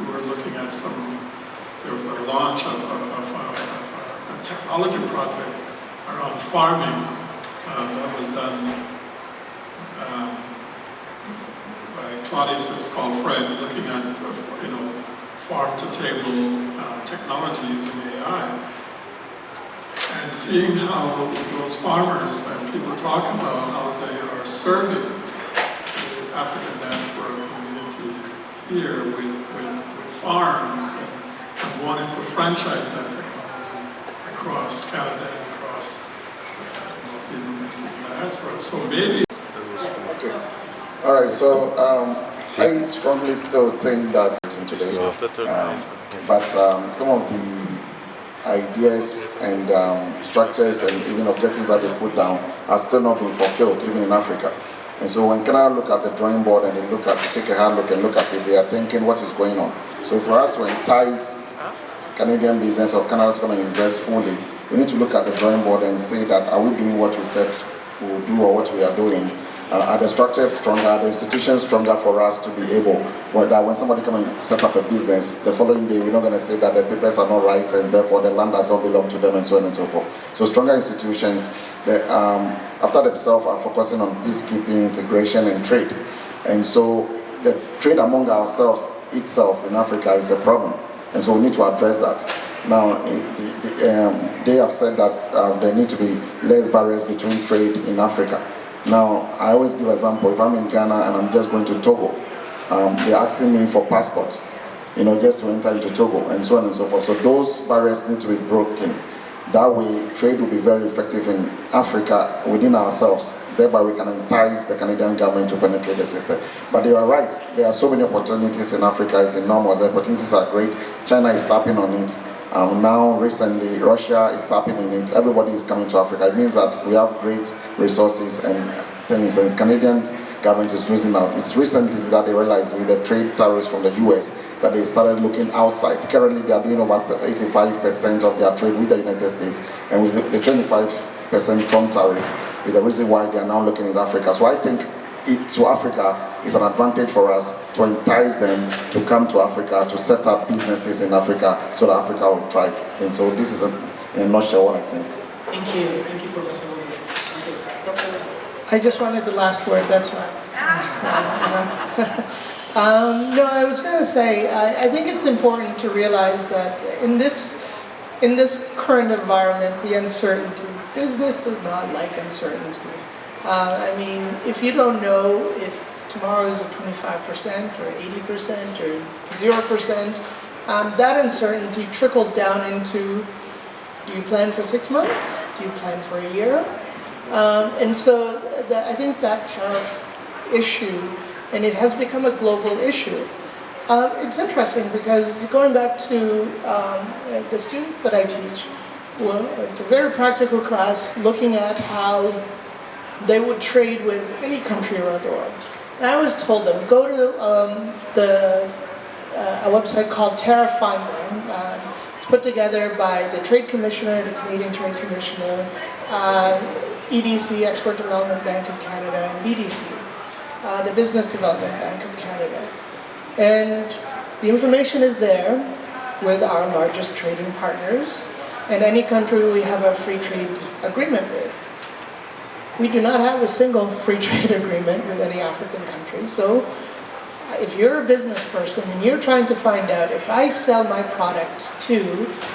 we were looking at there was a launch of a technology project around farming that was done by Claudius, it's called Fred, looking at farm-to-table technology using AI, and seeing how those farmers and people talk about how they are serving the African diaspora community here with farms and wanting to franchise that technology across Canada and across the diaspora. So maybe. Okay. All right. So I strongly still think that today, but some of the ideas and structures and even objectives that they put down are still not being fulfilled, even in Africa. And so when Canada look at the drawing board and they take a hard look and look at it, they are thinking what is going on. So for us to entice Canadian business or Canada to come and invest fully, we need to look at the drawing board and say that are we doing what we said we will do or what we are doing? Are the structures stronger? Are the institutions stronger for us to be able, that when somebody come and set up a business, the following day we're not going to say that the papers are not right and therefore the land does not belong to them and so on and so forth. So stronger institutions, after themselves, are focusing on peacekeeping, integration and trade. And so the trade among ourselves itself in Africa is a problem. And so we need to address that. Now, they have said that there need to be less barriers between trade in Africa. Now, I always give an example. If I'm in Ghana and I'm just going to Togo, they're asking me for passport, just to enter into Togo and so on and so forth. So those barriers need to be broken. That way, trade will be very effective in Africa within ourselves. Thereby, we can entice the Canadian government to penetrate the system. But you are right. There are so many opportunities in Africa. It's enormous. The opportunities are great. China is tapping on it. Now, recently, Russia is tapping on it. Everybody is coming to Africa. It means that we have great resources and things. And Canadian government is losing out. It's recently that they realized with the trade tariffs from the US that they started looking outside. Currently, they are doing over 85% of their trade with the United States. And with the 25% Trump tariff is the reason why they are now looking at Africa. So I think to Africa is an advantage for us to entice them to come to Africa, to set up businesses in Africa so that Africa will thrive. And so this is in a nutshell what I think. Thank you. Thank you, Professor Lowa. I just wanted the last word, that's why. No, I was going to say, I think it's important to realize that in this current environment, the uncertainty, business does not like uncertainty. If you don't know if tomorrow is at 25% or 80% or 0%, that uncertainty trickles down into, do you plan for 6 months? Do you plan for a year? And so I think that tariff issue, and it has become a global issue. It's interesting because going back to the students that I teach, well, it's a very practical class looking at how they would trade with any country around the world. And I always told them, go to a website called Tariff Finder. It's put together by the Trade Commissioner, the Canadian Trade Commissioner, EDC, Export Development Bank of Canada, and BDC, the Business Development Bank of Canada. And the information is there with our largest trading partners and any country we have a free trade agreement with. We do not have a single free trade agreement with any African country, so if you're a business person and you're trying to find out if I sell my product to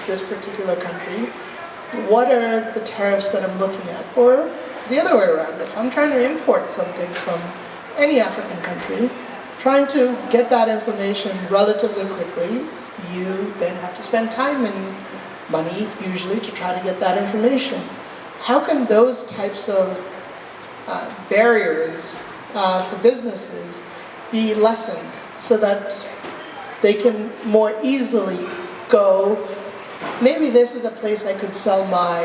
this particular country, what are the tariffs that I'm looking at? Or the other way around, if I'm trying to import something from any African country, trying to get that information relatively quickly, you then have to spend time and money, usually, to try to get that information. How can those types of barriers for businesses be lessened so that they can more easily go, maybe this is a place I could sell my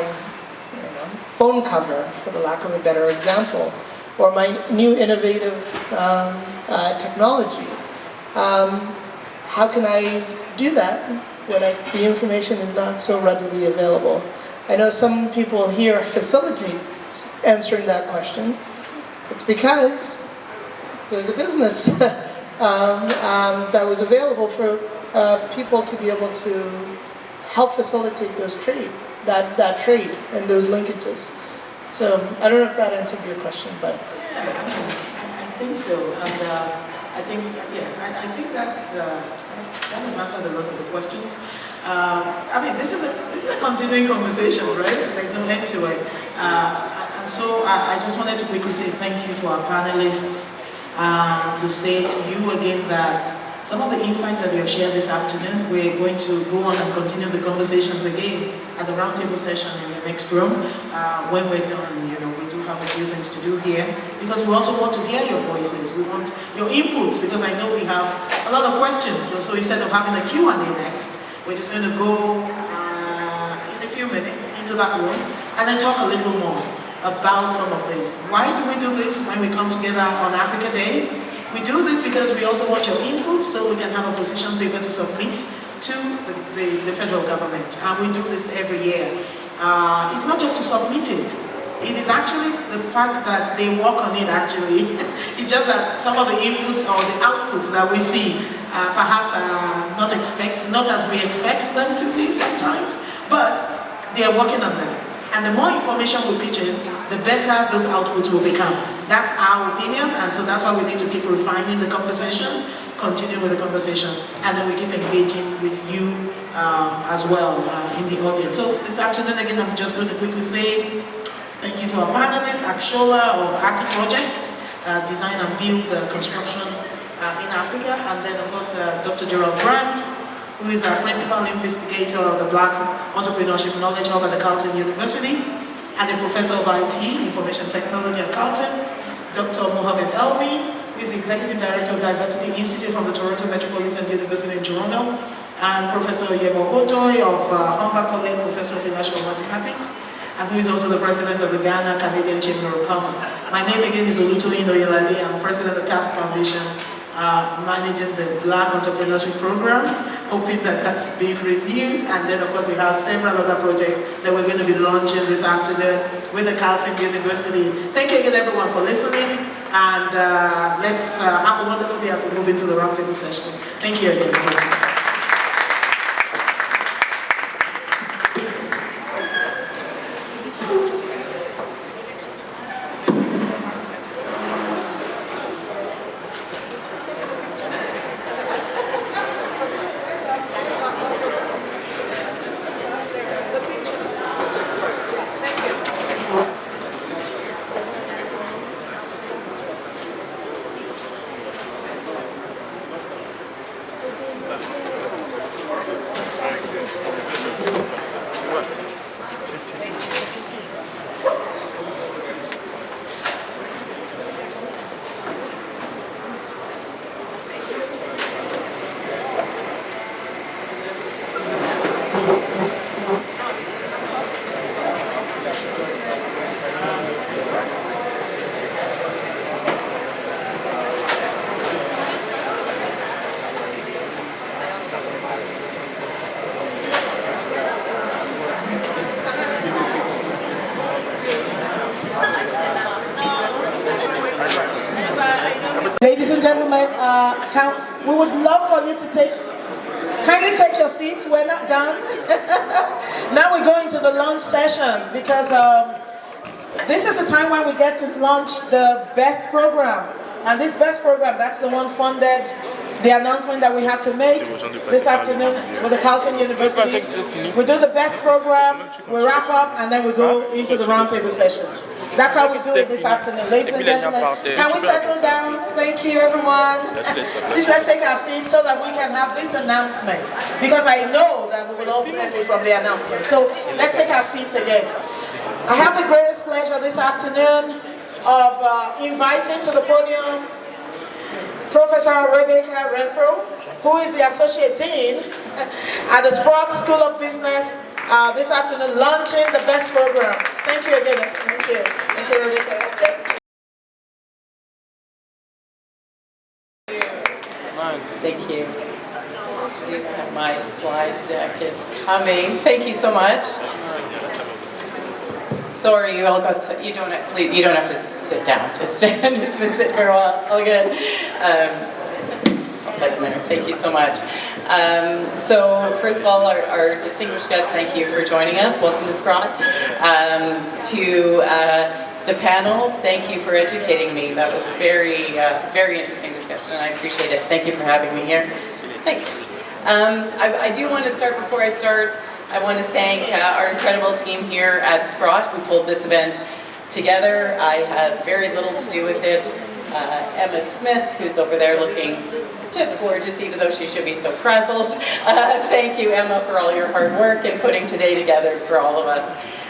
phone cover, for the lack of a better example, or my new innovative technology. How can I do that when the information is not so readily available? I know some people here facilitate answering that question. It's because there's a business that was available for people to be able to help facilitate that trade and those linkages. So I don't know if that answered your question, but I think so, and I think that has answered a lot of the questions. I mean, this is a continuing conversation, right? There's no end to it. And so I just wanted to quickly say thank you to our panelists, to say to you again that some of the insights that we have shared this afternoon, we're going to go on and continue the conversations again at the roundtable session in the next room. When we're done, we do have a few things to do here, because we also want to hear your voices. We want your inputs, because I know we have a lot of questions. So instead of having a Q&A next, we're just going to go in a few minutes into that room and then talk a little more about some of this. Why do we do this when we come together on Africa Day? We do this because we also want your input, so we can have a position paper to submit to the federal government. And we do this every year. It's not just to submit it. It is actually the fact that they work on it, actually. It's just that some of the inputs or the outputs that we see perhaps are not as we expect them to be sometimes, but they are working on them. And the more information we pitch in, the better those outputs will become. That's our opinion, and so that's why we need to keep refining the conversation, continue with the conversation, and then we keep engaging with you as well in the audience. So this afternoon, again, I'm just going to quickly say thank you to our panelists, Akshola of Aki Project, Design and Build Construction in Africa, and then of course Dr. Gerald Brand, who is our principal investigator of the Black Entrepreneurship Knowledge Hub at the Carleton University, and the Professor of IT, Information Technology at Carleton, Dr. Mohamed Elmi, who is the Executive Director of Diversity Institute from the Toronto Metropolitan University in Toronto, and Professor Yemo Odoy of Humber College, Professor of Financial Mathematics, and who is also the President of the Ghana Canadian Chamber of Commerce. My name again is Olutoyin Oyelade. I'm President of the Casa Foundation, managing the Black Entrepreneurship Program, hoping that that's being renewed. And then of course we have several other projects that we're going to be launching this afternoon with the Carleton University. Thank you again everyone for listening, and let's have a wonderful day as we move into the roundtable session. Thank you again. Ladies and gentlemen, we would love for you to kindly take your seats. We're not done. Now we're going to the lunch session, because this is the time when we get to launch the best program. And this BEST program, that's the one funded, the announcement that we have to make this afternoon with the Carleton University. We do the BEST program, we wrap up, and then we go into the roundtable sessions. That's how we do it this afternoon. Ladies and gentlemen, can we settle down? Thank you, everyone. Please let's take our seats so that we can have this announcement, because I know that we will all benefit from the announcement. So let's take our seats again. I have the greatest pleasure this afternoon of inviting to the podium Professor Rebecca Renfro, who is the Associate Dean at the Sprott School of Business, this afternoon launching the BEST program. Thank you again. Thank you. Thank you, Rebecca. Thank you. My slide deck is coming. Thank you so much. Sorry, you all got. You don't have to sit down. Just stand. It's been sitting for a while. It's all good. I'll put it in there. Thank you so much. So first of all, our distinguished guests, thank you for joining us. Welcome to Sprott. To the panel, thank you for educating me. That was very interesting discussion, and I appreciate it. Thank you for having me here. Thanks. I do want to start, before I start, I want to thank our incredible team here at Sprott who pulled this event together. I had very little to do with it. Emma Smith, who's over there looking just gorgeous, even though she should be so frazzled. Thank you, Emma, for all your hard work and putting today together for all of us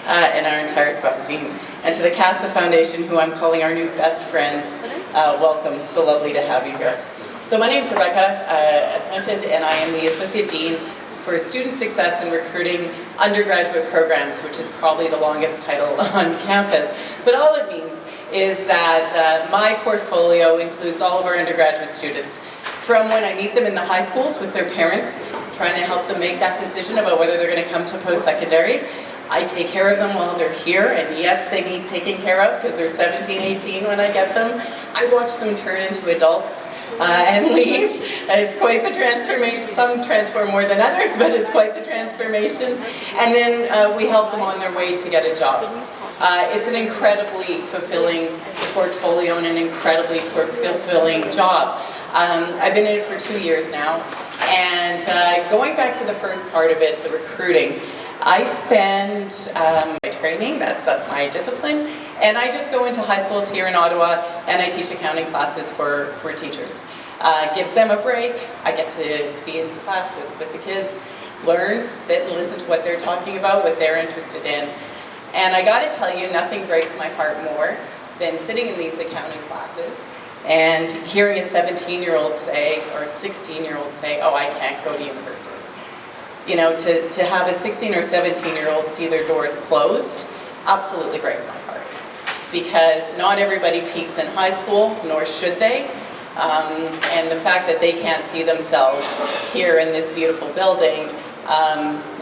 and our entire Sprott team. And to the Casa Foundation, who I'm calling our new best friends, welcome. So lovely to have you here. So my name is Rebecca, as mentioned, and I am the Associate Dean for Student Success and Recruiting Undergraduate Programs, which is probably the longest title on campus. But all it means is that my portfolio includes all of our undergraduate students, from when I meet them in the high schools with their parents, trying to help them make that decision about whether they're going to come to post-secondary. I take care of them while they're here, and yes, they need taking care of because they're 17, 18 when I get them. I watch them turn into adults and leave. It's quite the transformation. Some transform more than others, but it's quite the transformation. And then we help them on their way to get a job. It's an incredibly fulfilling portfolio and an incredibly fulfilling job. I've been in it for 2 years now, and going back to the first part of it, the recruiting, I spend my training, that's my discipline, and I just go into high schools here in Ottawa and I teach accounting classes for teachers. Gives them a break. I get to be in class with the kids, learn, sit and listen to what they're talking about, what they're interested in. And I gotta tell you, nothing breaks my heart more than sitting in these accounting classes and hearing a 17-year-old say, or a 16-year-old say, oh, I can't go to university. You know, to have a 16 or 17-year-old see their doors closed absolutely breaks my heart. Because not everybody peaks in high school, nor should they. And the fact that they can't see themselves here in this beautiful building,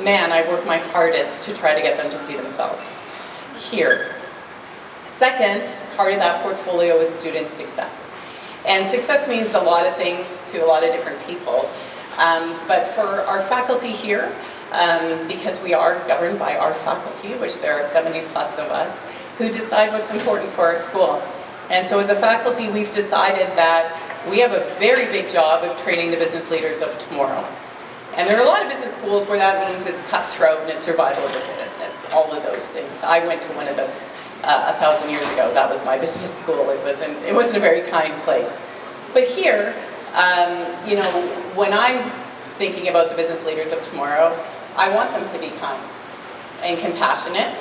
man, I work my hardest to try to get them to see themselves here. Second, part of that portfolio is student success. And success means a lot of things to a lot of different people. But for our faculty here, because we are governed by our faculty, which there are 70 plus of us, who decide what's important for our school. And so as a faculty, we've decided that we have a very big job of training the business leaders of tomorrow. And there are a lot of business schools where that means it's cutthroat and it's survival of the fittest, and it's all of those things. I went to one of those 1,000 years ago. That was my business school. It wasn't a very kind place. But here, you know, when I'm thinking about the business leaders of tomorrow, I want them to be kind and compassionate.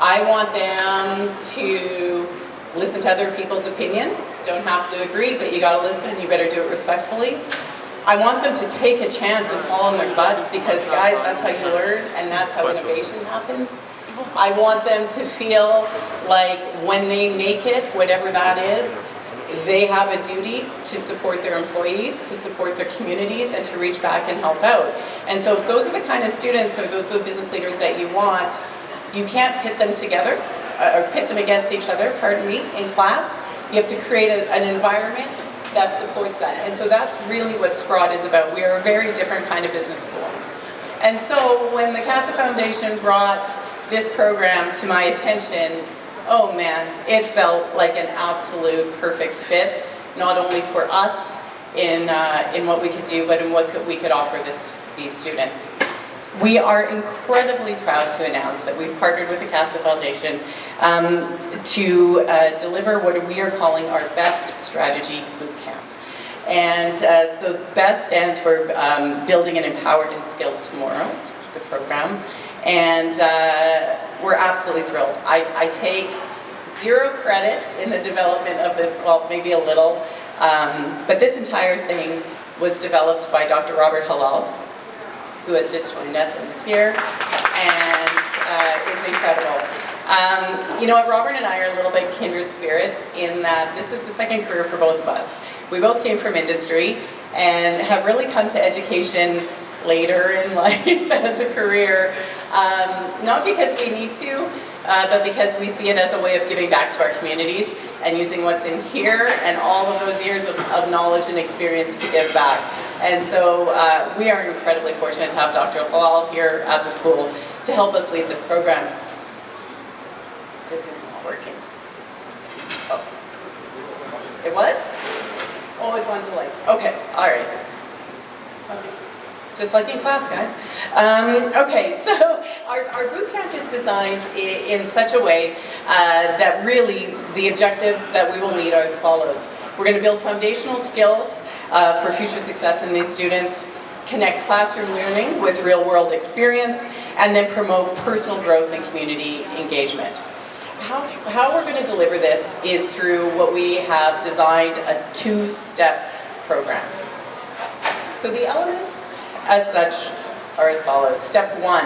I want them to listen to other people's opinion. Don't have to agree, but you gotta listen and you better do it respectfully. I want them to take a chance and fall on their butts because, guys, that's how you learn and that's how innovation happens. I want them to feel like when they make it, whatever that is, they have a duty to support their employees, to support their communities, and to reach back and help out. And so if those are the kind of students or those are the business leaders that you want, you can't pit them together, or pit them against each other, pardon me, in class. You have to create an environment that supports that. And so that's really what Sprott is about. We are a very different kind of business school. And so when the Casa Foundation brought this program to my attention, oh man, it felt like an absolute perfect fit. not only for us in what we could do, but in what we could offer these students. We are incredibly proud to announce that we've partnered with the Casa Foundation to deliver what we are calling our Best Strategy Bootcamp. And so BEST stands for Building an Empowered and Skilled Tomorrow, it's the program. And we're absolutely thrilled. I take 0 credit in the development of this, well, maybe a little, but this entire thing was developed by Dr. Robert Halal, who has just joined us and is here, and is incredible. You know what, Robert and I are a little bit kindred spirits in that this is the second career for both of us. We both came from industry and have really come to education later in life as a career, not because we need to, but because we see it as a way of giving back to our communities and using what's in here and all of those years of knowledge and experience to give back. And so we are incredibly fortunate to have Dr. Halal here at the school to help us lead this program. This is not working. Oh. It was? Oh, it's on delay. Okay, all right. Okay. Just like in class, guys. Okay, so our boot camp is designed in such a way that really the objectives that we will meet are as follows. We're going to build foundational skills for future success in these students, connect classroom learning with real-world experience, and then promote personal growth and community engagement. How we're going to deliver this is through what we have designed as a 2-step program. So the elements as such are as follows. Step 1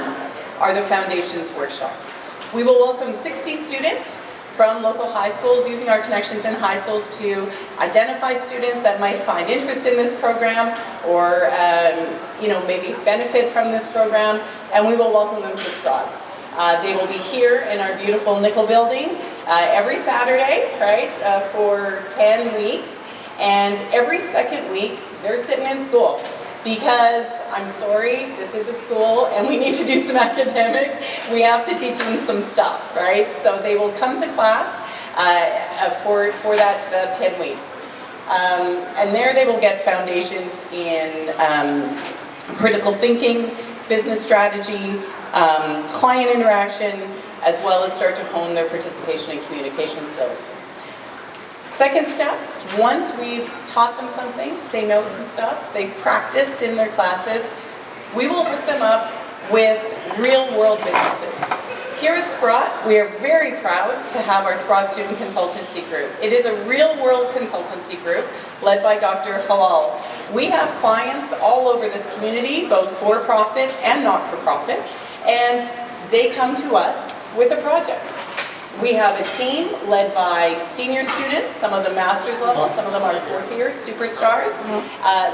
are the Foundations Workshop. We will welcome 60 students from local high schools using our connections in high schools to identify students that might find interest in this program or maybe benefit from this program, and we will welcome them to Sprott. They will be here in our beautiful Nickel building every Saturday, right, for 10 weeks, and every second week they're sitting in school. Because, I'm sorry, this is a school and we need to do some academics, we have to teach them some stuff, right? So they will come to class for that 10 weeks. And there they will get foundations in critical thinking, business strategy, client interaction, as well as start to hone their participation and communication skills. Second step, once we've taught them something, they know some stuff, they've practiced in their classes, we will hook them up with real-world businesses. Here at Sprott, we are very proud to have our Sprott Student Consultancy Group. It is a real-world consultancy group led by Dr. Halal. We have clients all over this community, both for-profit and not-for-profit, and they come to us with a project. We have a team led by senior students, some of them master's level, some of them are 4th year superstars.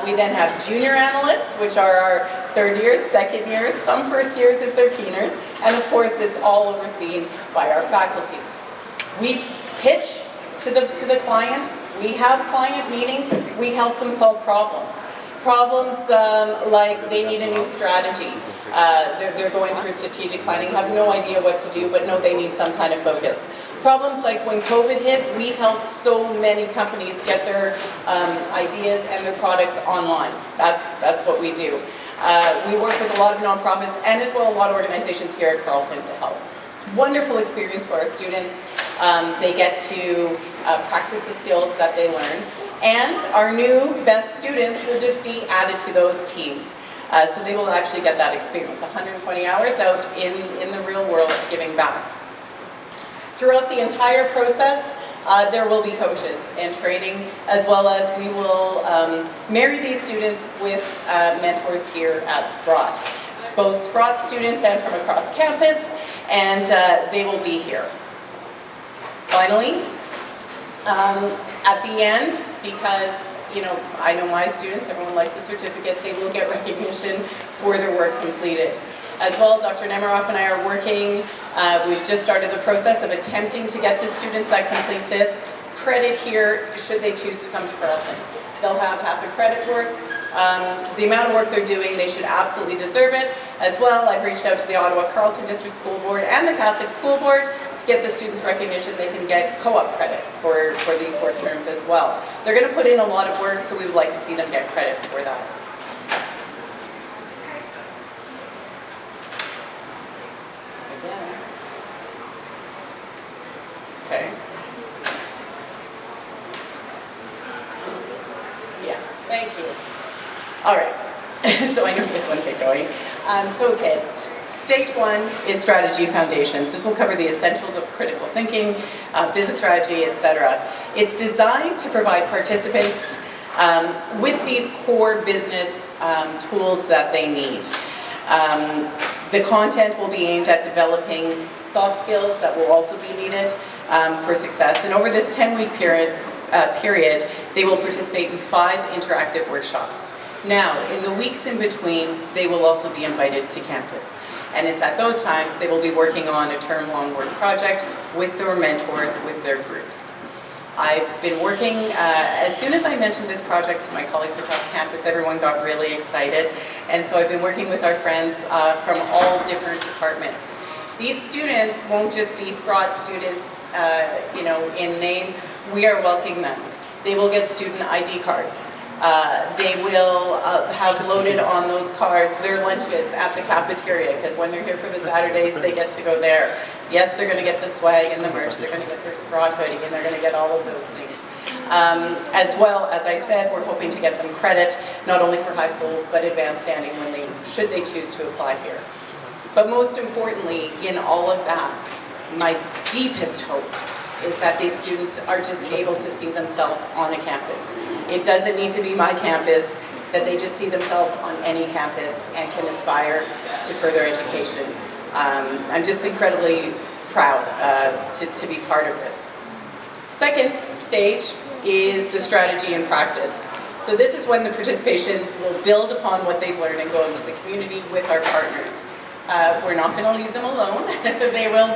We then have junior analysts, which are our 3rd years, 2nd years, some 1st years if they're keeners, and of course it's all overseen by our faculty. We pitch to the client, we have client meetings, we help them solve problems. Problems like they need a new strategy. They're going through strategic planning, have no idea what to do, but know they need some kind of focus. Problems like when COVID hit, we helped so many companies get their ideas and their products online. That's what we do. We work with a lot of nonprofits and as well a lot of organizations here at Carleton to help. It's a wonderful experience for our students. They get to practice the skills that they learn. And our new best students will just be added to those teams. So they will actually get that experience, 120 hours out in the real world giving back. Throughout the entire process, there will be coaches and training, as well as we will marry these students with mentors here at Sprott. Both Sprott students and from across campus, and they will be here. Finally, at the end, because I know my students, everyone likes a certificate, they will get recognition for their work completed. As well, Dr. Nemiroff and I are working, we've just started the process of attempting to get the students that complete this credit here, should they choose to come to Carleton. They'll have half a credit worth, The amount of work they're doing, they should absolutely deserve it. As well, I've reached out to the Ottawa Carleton District School Board and the Catholic School Board to get the students recognition. They can get co-op credit for these work terms as well. They're going to put in a lot of work, so we would like to see them get credit for that. Again. Okay. Yeah, thank you. All right, so I know this one get going. Stage one is strategy foundations. This will cover the essentials of critical thinking, business strategy, etc. It's designed to provide participants with these core business tools that they need. The content will be aimed at developing soft skills that will also be needed for success. And over this 10-week period, they will participate in 5 interactive workshops. Now, in the weeks in between, they will also be invited to campus. And it's at those times they will be working on a term-long work project with their mentors, with their groups. I've been working, as soon as I mentioned this project to my colleagues across campus, everyone got really excited. And so I've been working with our friends from all different departments. These students won't just be Sprott students, in name. We are welcoming them. They will get student ID cards. They will have loaded on those cards their lunches at the cafeteria, because when they're here for the Saturdays, they get to go there. Yes, they're going to get the swag and the merch, they're going to get their Sprott hoodie, and they're going to get all of those things. As well, as I said, we're hoping to get them credit, not only for high school, but advanced standing should they choose to apply here. But most importantly, in all of that, my deepest hope is that these students are just able to see themselves on a campus. It doesn't need to be my campus, it's that they just see themselves on any campus and can aspire to further education. I'm just incredibly proud to be part of this. Second stage is the strategy and practice. So this is when the participations will build upon what they've learned and go into the community with our partners. We're not going to leave them alone. They will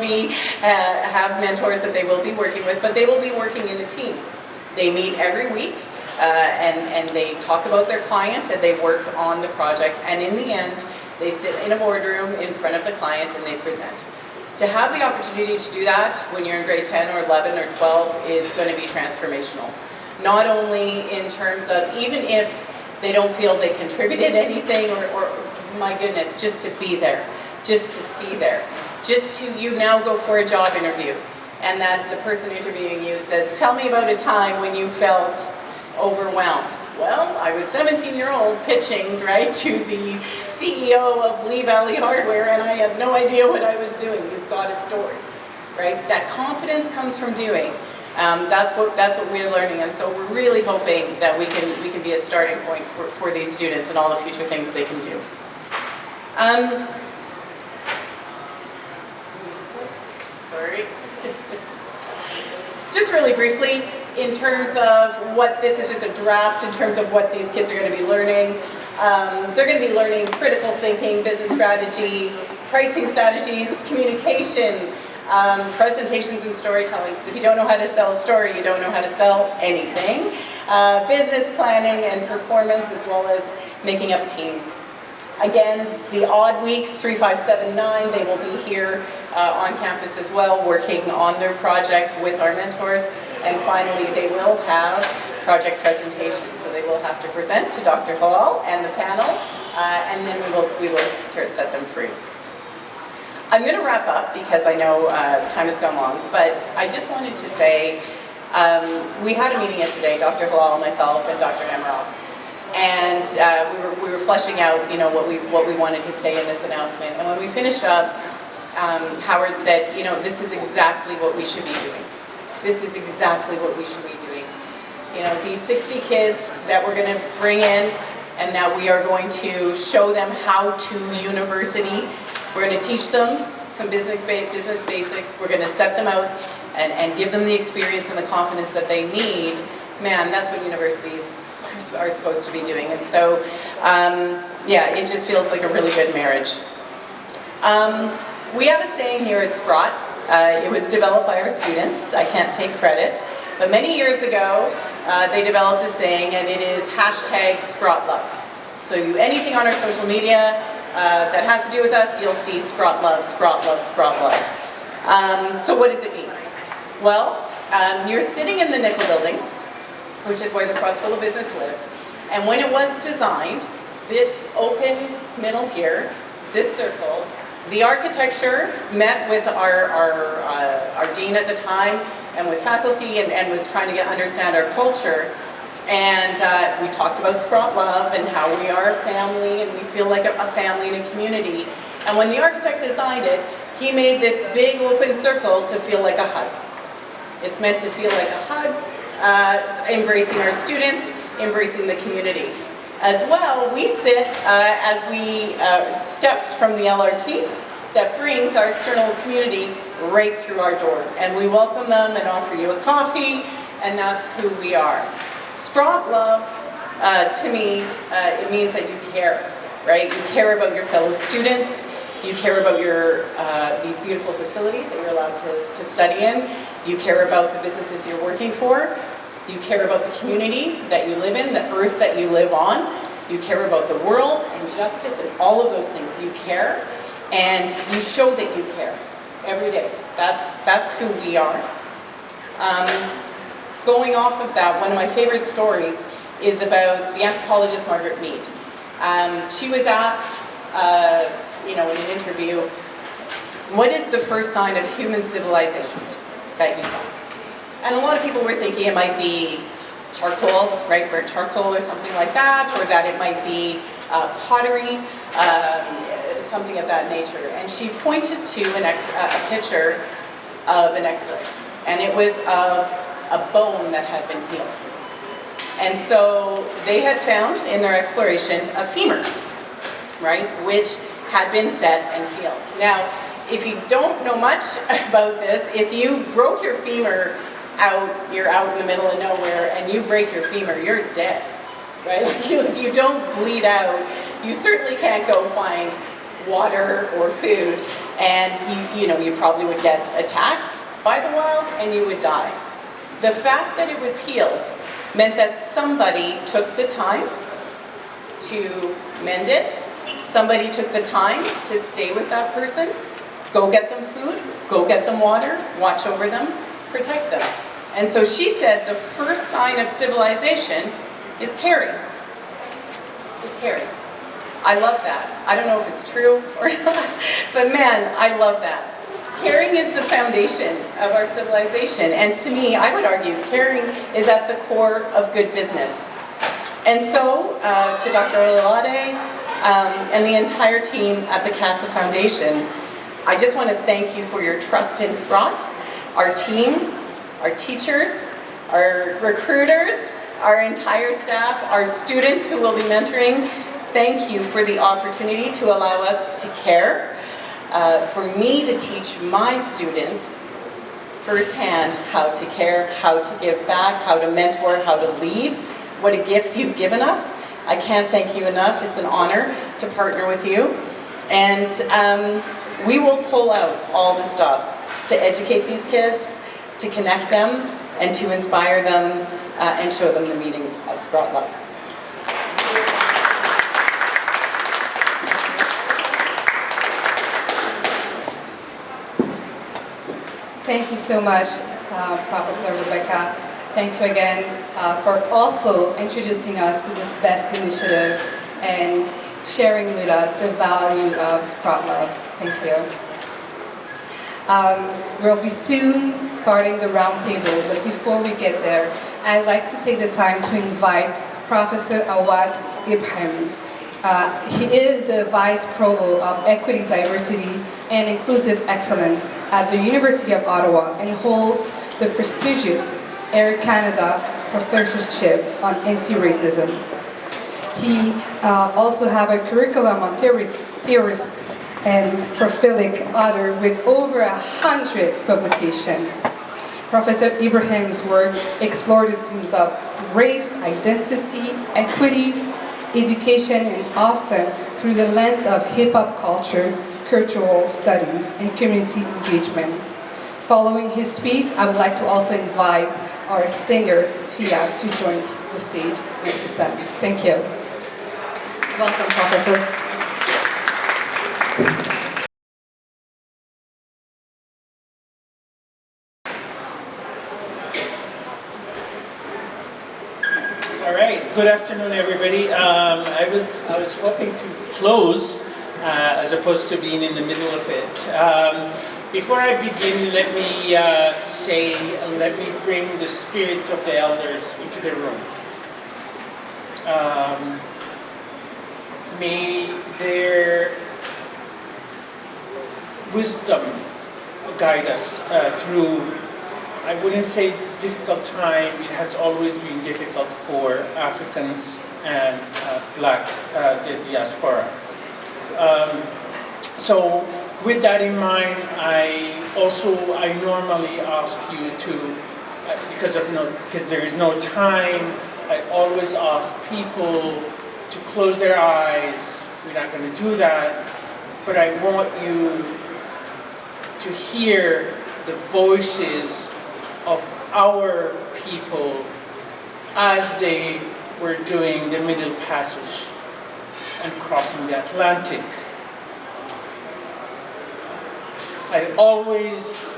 have mentors that they will be working with, but they will be working in a team. They meet every week and they talk about their client and they work on the project, and in the end they sit in a boardroom in front of the client and they present. To have the opportunity to do that when you're in grade 10 or 11 or 12 is going to be transformational. Not only in terms of, even if they don't feel they contributed anything or my goodness, just to be there, just to see there, just to, you now go for a job interview and that the person interviewing you says, tell me about a time when you felt overwhelmed. Well, I was 17-year-old pitching, right, to the CEO of Lee Valley Hardware, and I had no idea what I was doing. You've got a story, right? That confidence comes from doing. That's what we're learning, and so we're really hoping that we can be a starting point for these students and all the future things they can do. Sorry. Just really briefly, in terms of what this is, just a draft in terms of what these kids are going to be learning. They're going to be learning critical thinking, business strategy, pricing strategies, communication, presentations and storytelling. So if you don't know how to sell a story, you don't know how to sell anything. Business planning and performance, as well as making up teams. Again, the odd weeks, 3, 5, 7, 9, they will be here on campus as well, working on their project with our mentors. And finally, they will have project presentations. So they will have to present to Dr. Hall and the panel, and then we will set them free. I'm going to wrap up because I know time has gone long, but I just wanted to say, we had a meeting yesterday, Dr. Hall, myself, and Dr. Emerald. And we were fleshing out, what we wanted to say in this announcement. And when we finished up, Howard said, this is exactly what we should be doing. This is exactly what we should be doing. These 60 kids that we're going to bring in, and that we are going to show them how to university. We're going to teach them some business basics. We're going to set them out and give them the experience and the confidence that they need. Man, that's what universities are supposed to be doing. And so, it just feels like a really good marriage. We have a saying here at Sprott. It was developed by our students. I can't take credit. But many years ago, they developed a saying, and it is #SprottLove. So anything on our social media that has to do with us, you'll see Sprott Love, Sprott Love, Sprott Love. So what does it mean? Well, you're sitting in the Nickel building, which is where the Sprott School of Business lives. And when it was designed, this open middle here, this circle, the architecture met with our dean at the time and with faculty and was trying to understand our culture. And we talked about Sprott Love and how we are a family and we feel like a family and a community. And when the architect designed it, he made this big open circle to feel like a hug. It's meant to feel like a hug, embracing our students, embracing the community. As well, we sit as we steps from the LRT that brings our external community right through our doors. And we welcome them and offer you a coffee, and that's who we are. Sprott Love, to me, it means that you care, right? You care about your fellow students. You care about these beautiful facilities that you're allowed to study in. You care about the businesses you're working for. You care about the community that you live in, the earth that you live on. You care about the world and justice and all of those things. You care, and you show that you care every day. That's who we are. Going off of that, one of my favorite stories is about the anthropologist Margaret Mead. She was asked, in an interview, what is the first sign of human civilization that you saw? And a lot of people were thinking it might be charcoal, right, burnt charcoal or something like that, or that it might be pottery, something of that nature. And she pointed to a picture of an X-ray, and it was of a bone that had been healed. And so they had found in their exploration a femur, right, which had been set and healed. Now, if you don't know much about this, if you broke your femur you're out in the middle of nowhere and you break your femur, you're dead, right? If you don't bleed out, you certainly can't go find water or food, and you probably would get attacked by the wild and you would die. The fact that it was healed meant that somebody took the time to mend it, somebody took the time to stay with that person, go get them food, go get them water, watch over them, protect them. And so she said the first sign of civilization is caring. Is caring. I love that. I don't know if it's true or not, but man, I love that. Caring is the foundation of our civilization, and to me, I would argue, caring is at the core of good business. And so, to Dr. Oyelade and the entire team at the Casa Foundation, I just want to thank you for your trust in Sprott, our team, our teachers, our recruiters, our entire staff, our students who will be mentoring. Thank you for the opportunity to allow us to care, for me to teach my students firsthand how to care, how to give back, how to mentor, how to lead. What a gift you've given us. I can't thank you enough. It's an honor to partner with you. And we will pull out all the stops to educate these kids, to connect them, and to inspire them and show them the meaning of Sprott Love. Thank you so much, Professor Rebecca. Thank you again for also introducing us to this BEST initiative and sharing with us the value of Sprott Love. Thank you. We'll be soon starting the roundtable, but before we get there, I'd like to take the time to invite Professor Awad Ibrahim. He is the Vice Provost of Equity, Diversity, and Inclusive Excellence at the University of Ottawa and holds the prestigious Air Canada Professorship on Anti-Racism. He also has a curriculum on theorists and prolific author with over 100 publications. Professor Ibrahim's work explored the themes of race, identity, equity, education, and often through the lens of hip-hop culture, cultural studies, and community engagement. Following his speech, I would like to also invite our singer, Fia, to join the stage at this time. Thank you. Welcome, Professor. All right. Good afternoon, everybody. I was hoping to close as opposed to being in the middle of it. Before I begin, let me bring the spirit of the elders into the room. May their wisdom guide us through, I wouldn't say difficult time. It has always been difficult for Africans and Black, the diaspora. So with that in mind, I normally ask you to, because there is no time, I always ask people to close their eyes. We're not going to do that, but I want you to hear the voices of our people as they were doing the Middle Passage and crossing the Atlantic. I always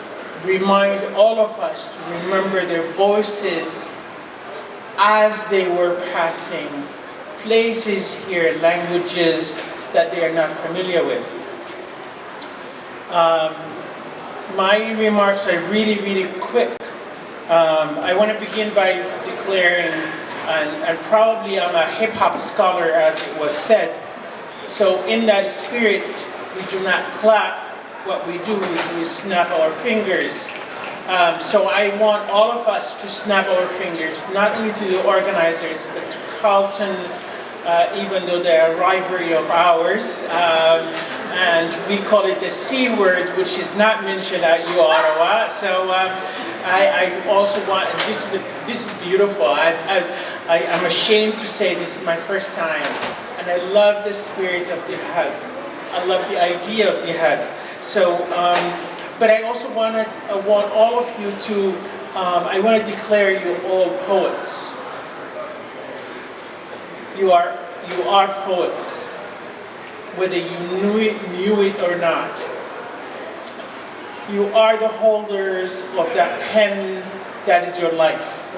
remind all of us to remember their voices as they were passing places here, languages that they are not familiar with. My remarks are really, really quick. I want to begin by declaring, and probably I'm a hip-hop scholar, as it was said. So in that spirit, we do not clap. What we do is we snap our fingers. So I want all of us to snap our fingers, not only to the organizers, but to Carleton, even though they're a rivalry of ours. And we call it the C word, which is not mentioned at U Ottawa. So I also want, and this is beautiful. I'm ashamed to say this is my first time, and I love the spirit of the hug. I love the idea of the hug. So, but I also want all of you to, I want to declare you all poets. You are poets, whether you knew it or not. You are the holders of that pen that is your life.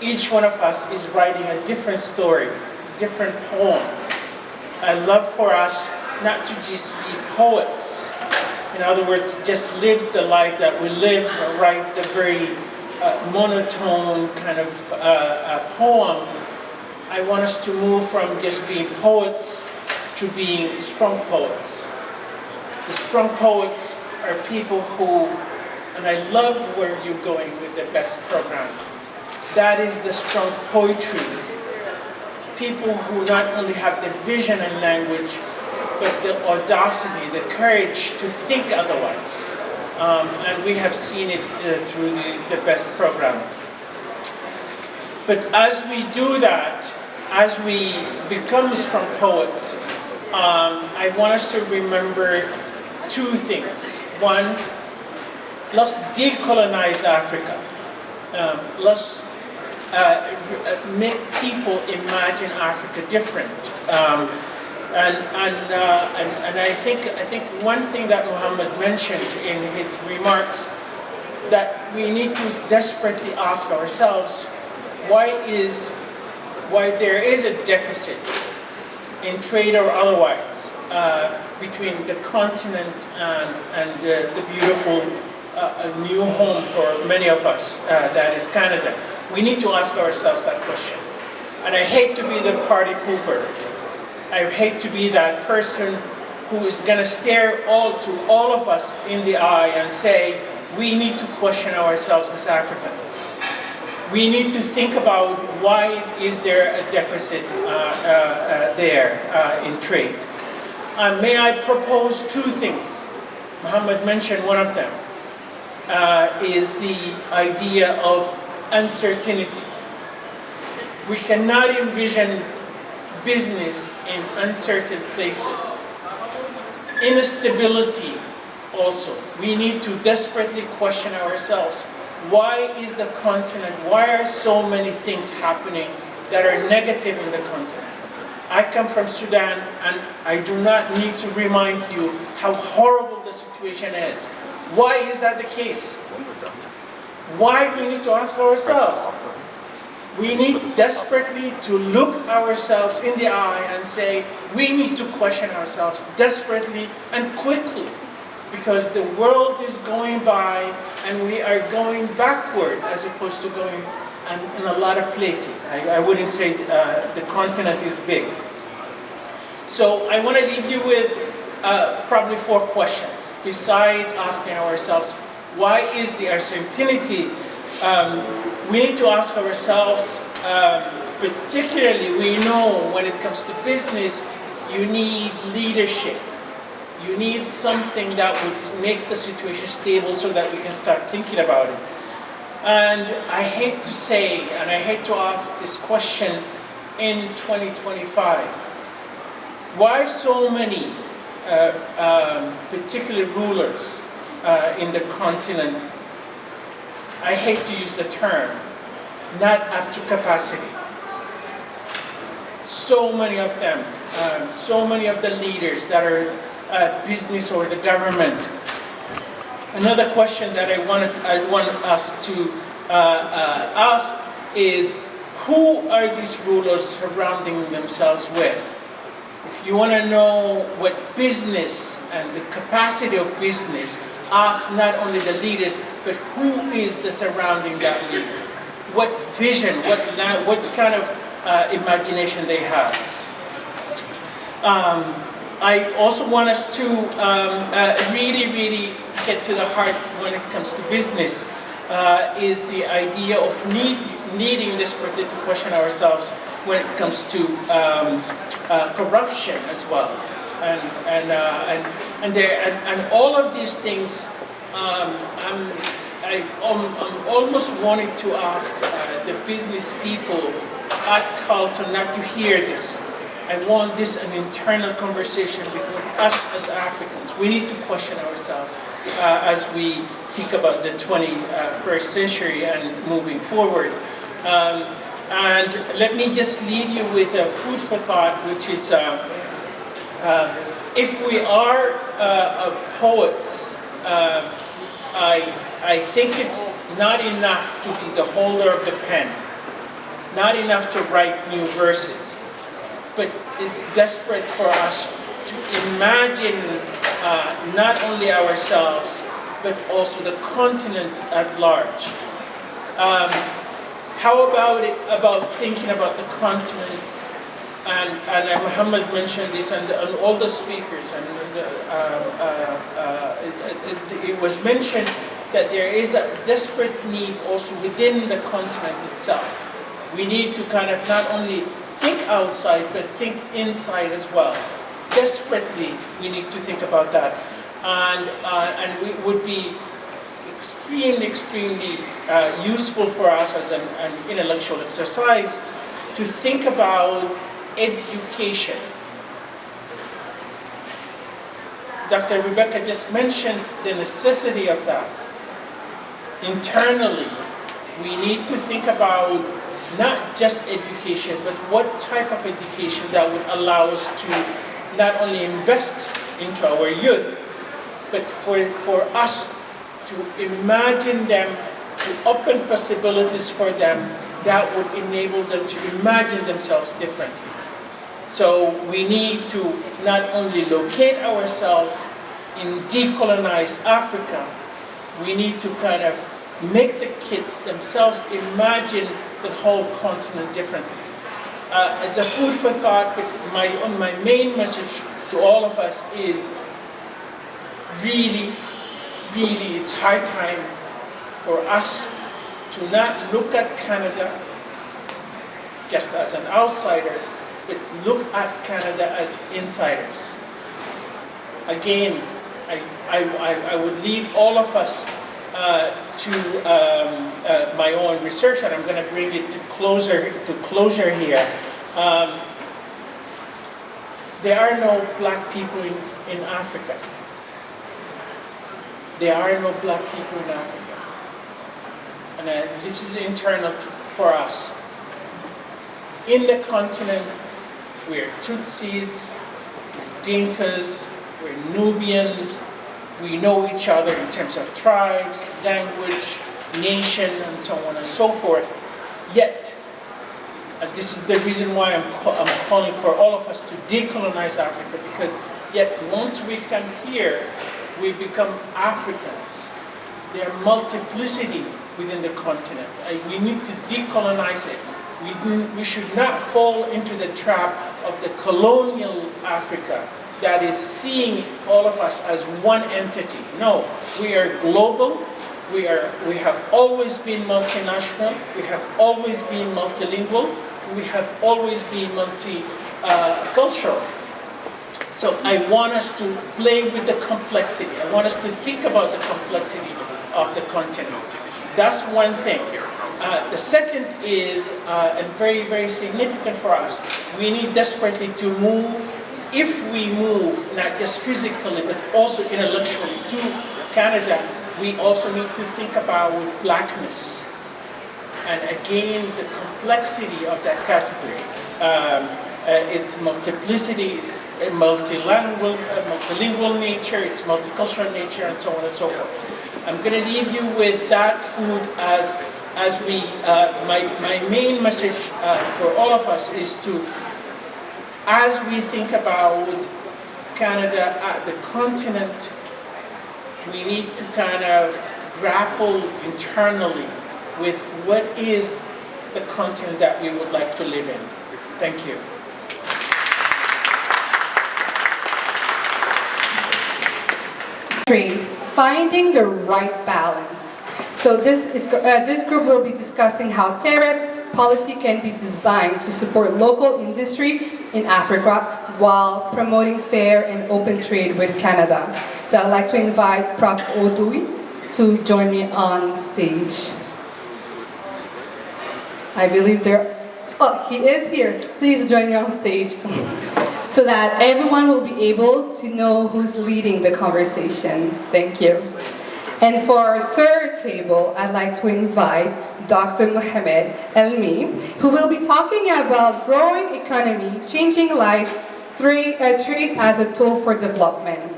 Each one of us is writing a different story, different poem. I love for us not to just be poets. In other words, just live the life that we live, write the very monotone kind of poem. I want us to move from just being poets to being strong poets. The strong poets are people who, and I love where you're going with the BEST program. That is the strong poetry. People who not only have the vision and language, but the audacity, the courage to think otherwise. And we have seen it through the BEST program. But as we do that, as we become strong poets, I want us to remember two things. One, let's decolonize Africa. Let's make people imagine Africa different. And I think one thing that Muhammad mentioned in his remarks, that we need to desperately ask ourselves, why there is a deficit in trade or otherwise between the continent and the beautiful new home for many of us, that is Canada. We need to ask ourselves that question. And I hate to be the party pooper. I hate to be that person who is going to stare all of us in the eye and say, we need to question ourselves as Africans. We need to think about why is there a deficit there in trade. May I propose two things? Muhammad mentioned one of them, is the idea of uncertainty. We cannot envision business in uncertain places. Instability also. We need to desperately question ourselves. Why is the continent, why are so many things happening that are negative in the continent? I come from Sudan, and I do not need to remind you how horrible the situation is. Why is that the case? Why do we need to ask ourselves? We need desperately to look ourselves in the eye and say, we need to question ourselves desperately and quickly, because the world is going by and we are going backward as opposed to going in a lot of places. I wouldn't say the continent is big. So I want to leave you with probably 4 questions, beside asking ourselves, why is the uncertainty? We need to ask ourselves, particularly we know when it comes to business, you need leadership. You need something that would make the situation stable so that we can start thinking about it. And I hate to say, and I hate to ask this question in 2025, why so many particular rulers in the continent, I hate to use the term, not up to capacity? So many of them, so many of the leaders that are business or the government. Another question that I want us to ask is, who are these rulers surrounding themselves with? If you want to know what business and the capacity of business, ask not only the leaders, but who is the surrounding that leader? What vision, what kind of imagination they have. I also want us to really get to the heart when it comes to business, is the idea of needing desperately to question ourselves when it comes to corruption as well, and all of these things. I'm almost wanting to ask the business people at Carleton not to hear this. I want this an internal conversation between us as Africans. We need to question ourselves as we think about the 21st century and moving forward. And let me just leave you with a food for thought, which is, if we are poets, I think it's not enough to be the holder of the pen, not enough to write new verses, but it's desperate for us to imagine not only ourselves, but also the continent at large. How about thinking about the continent, and Muhammad mentioned this, and all the speakers, and it was mentioned that there is a desperate need also within the continent itself. We need to kind of not only think outside, but think inside as well. Desperately, we need to think about that. And it would be extremely useful for us as an intellectual exercise to think about education. Dr. Rebecca just mentioned the necessity of that. Internally, we need to think about not just education, but what type of education that would allow us to not only invest into our youth, but for us to imagine them, to open possibilities for them that would enable them to imagine themselves differently. So we need to not only locate ourselves in decolonized Africa, we need to kind of make the kids themselves imagine the whole continent differently. It's a food for thought, but my main message to all of us is really it's high time for us to not look at Canada just as an outsider, but look at Canada as insiders. Again, I would leave all of us to my own research, and I'm going to bring it to closure here. There are no black people in Africa. There are no black people in Africa. And this is internal for us. In the continent, we're Tutsis, Dinkas, we're Nubians, we know each other in terms of tribes, language, nation, and so on and so forth. Yet, and this is the reason why I'm calling for all of us to decolonize Africa, because yet once we come here, we become Africans. There are multiplicity within the continent. We need to decolonize it. We should not fall into the trap of the colonial Africa that is seeing all of us as one entity. No, we are global. We have always been multinational. We have always been multilingual. We have always been multicultural. So I want us to play with the complexity. I want us to think about the complexity of the continent. That's one thing. The second is, and very, very significant for us, we need desperately to move, if we move, not just physically, but also intellectually to Canada, we also need to think about blackness. And again, the complexity of that category. Its multiplicity, its multilingual nature, its multicultural nature, and so on and so forth. I'm going to leave you with that food as we, my main message for all of us is to, as we think about Canada, the continent, we need to kind of grapple internally with what is the continent that we would like to live in. Thank you. Finding the right balance. So this group will be discussing how tariff policy can be designed to support local industry in Africa while promoting fair and open trade with Canada. So I'd like to invite Prof. Odui to join me on stage. I believe he is here. Please join me on stage so that everyone will be able to know who's leading the conversation. Thank you. And for our third table, I'd like to invite Dr. Mohamed Elmi, who will be talking about growing economy, changing life, trade as a tool for development.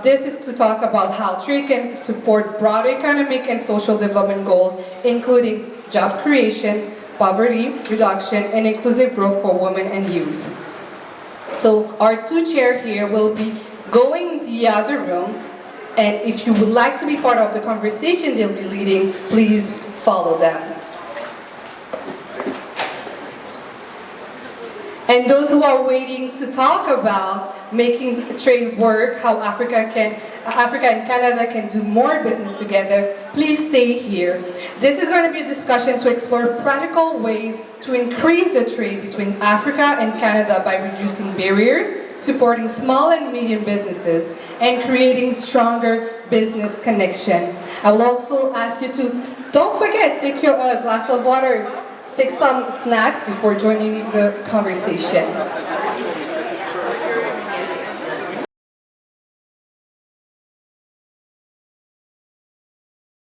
This is to talk about how trade can support broader economic and social development goals, including job creation, poverty reduction, and inclusive growth for women and youth. So our two chairs here will be going in the other room, and if you would like to be part of the conversation they'll be leading, please follow them. And those who are waiting to talk about making trade work, how Africa and Canada can do more business together, please stay here. This is going to be a discussion to explore practical ways to increase the trade between Africa and Canada by reducing barriers, supporting small and medium businesses, and creating stronger business connection. I will also ask you to, don't forget, take your glass of water, take some snacks before joining the conversation.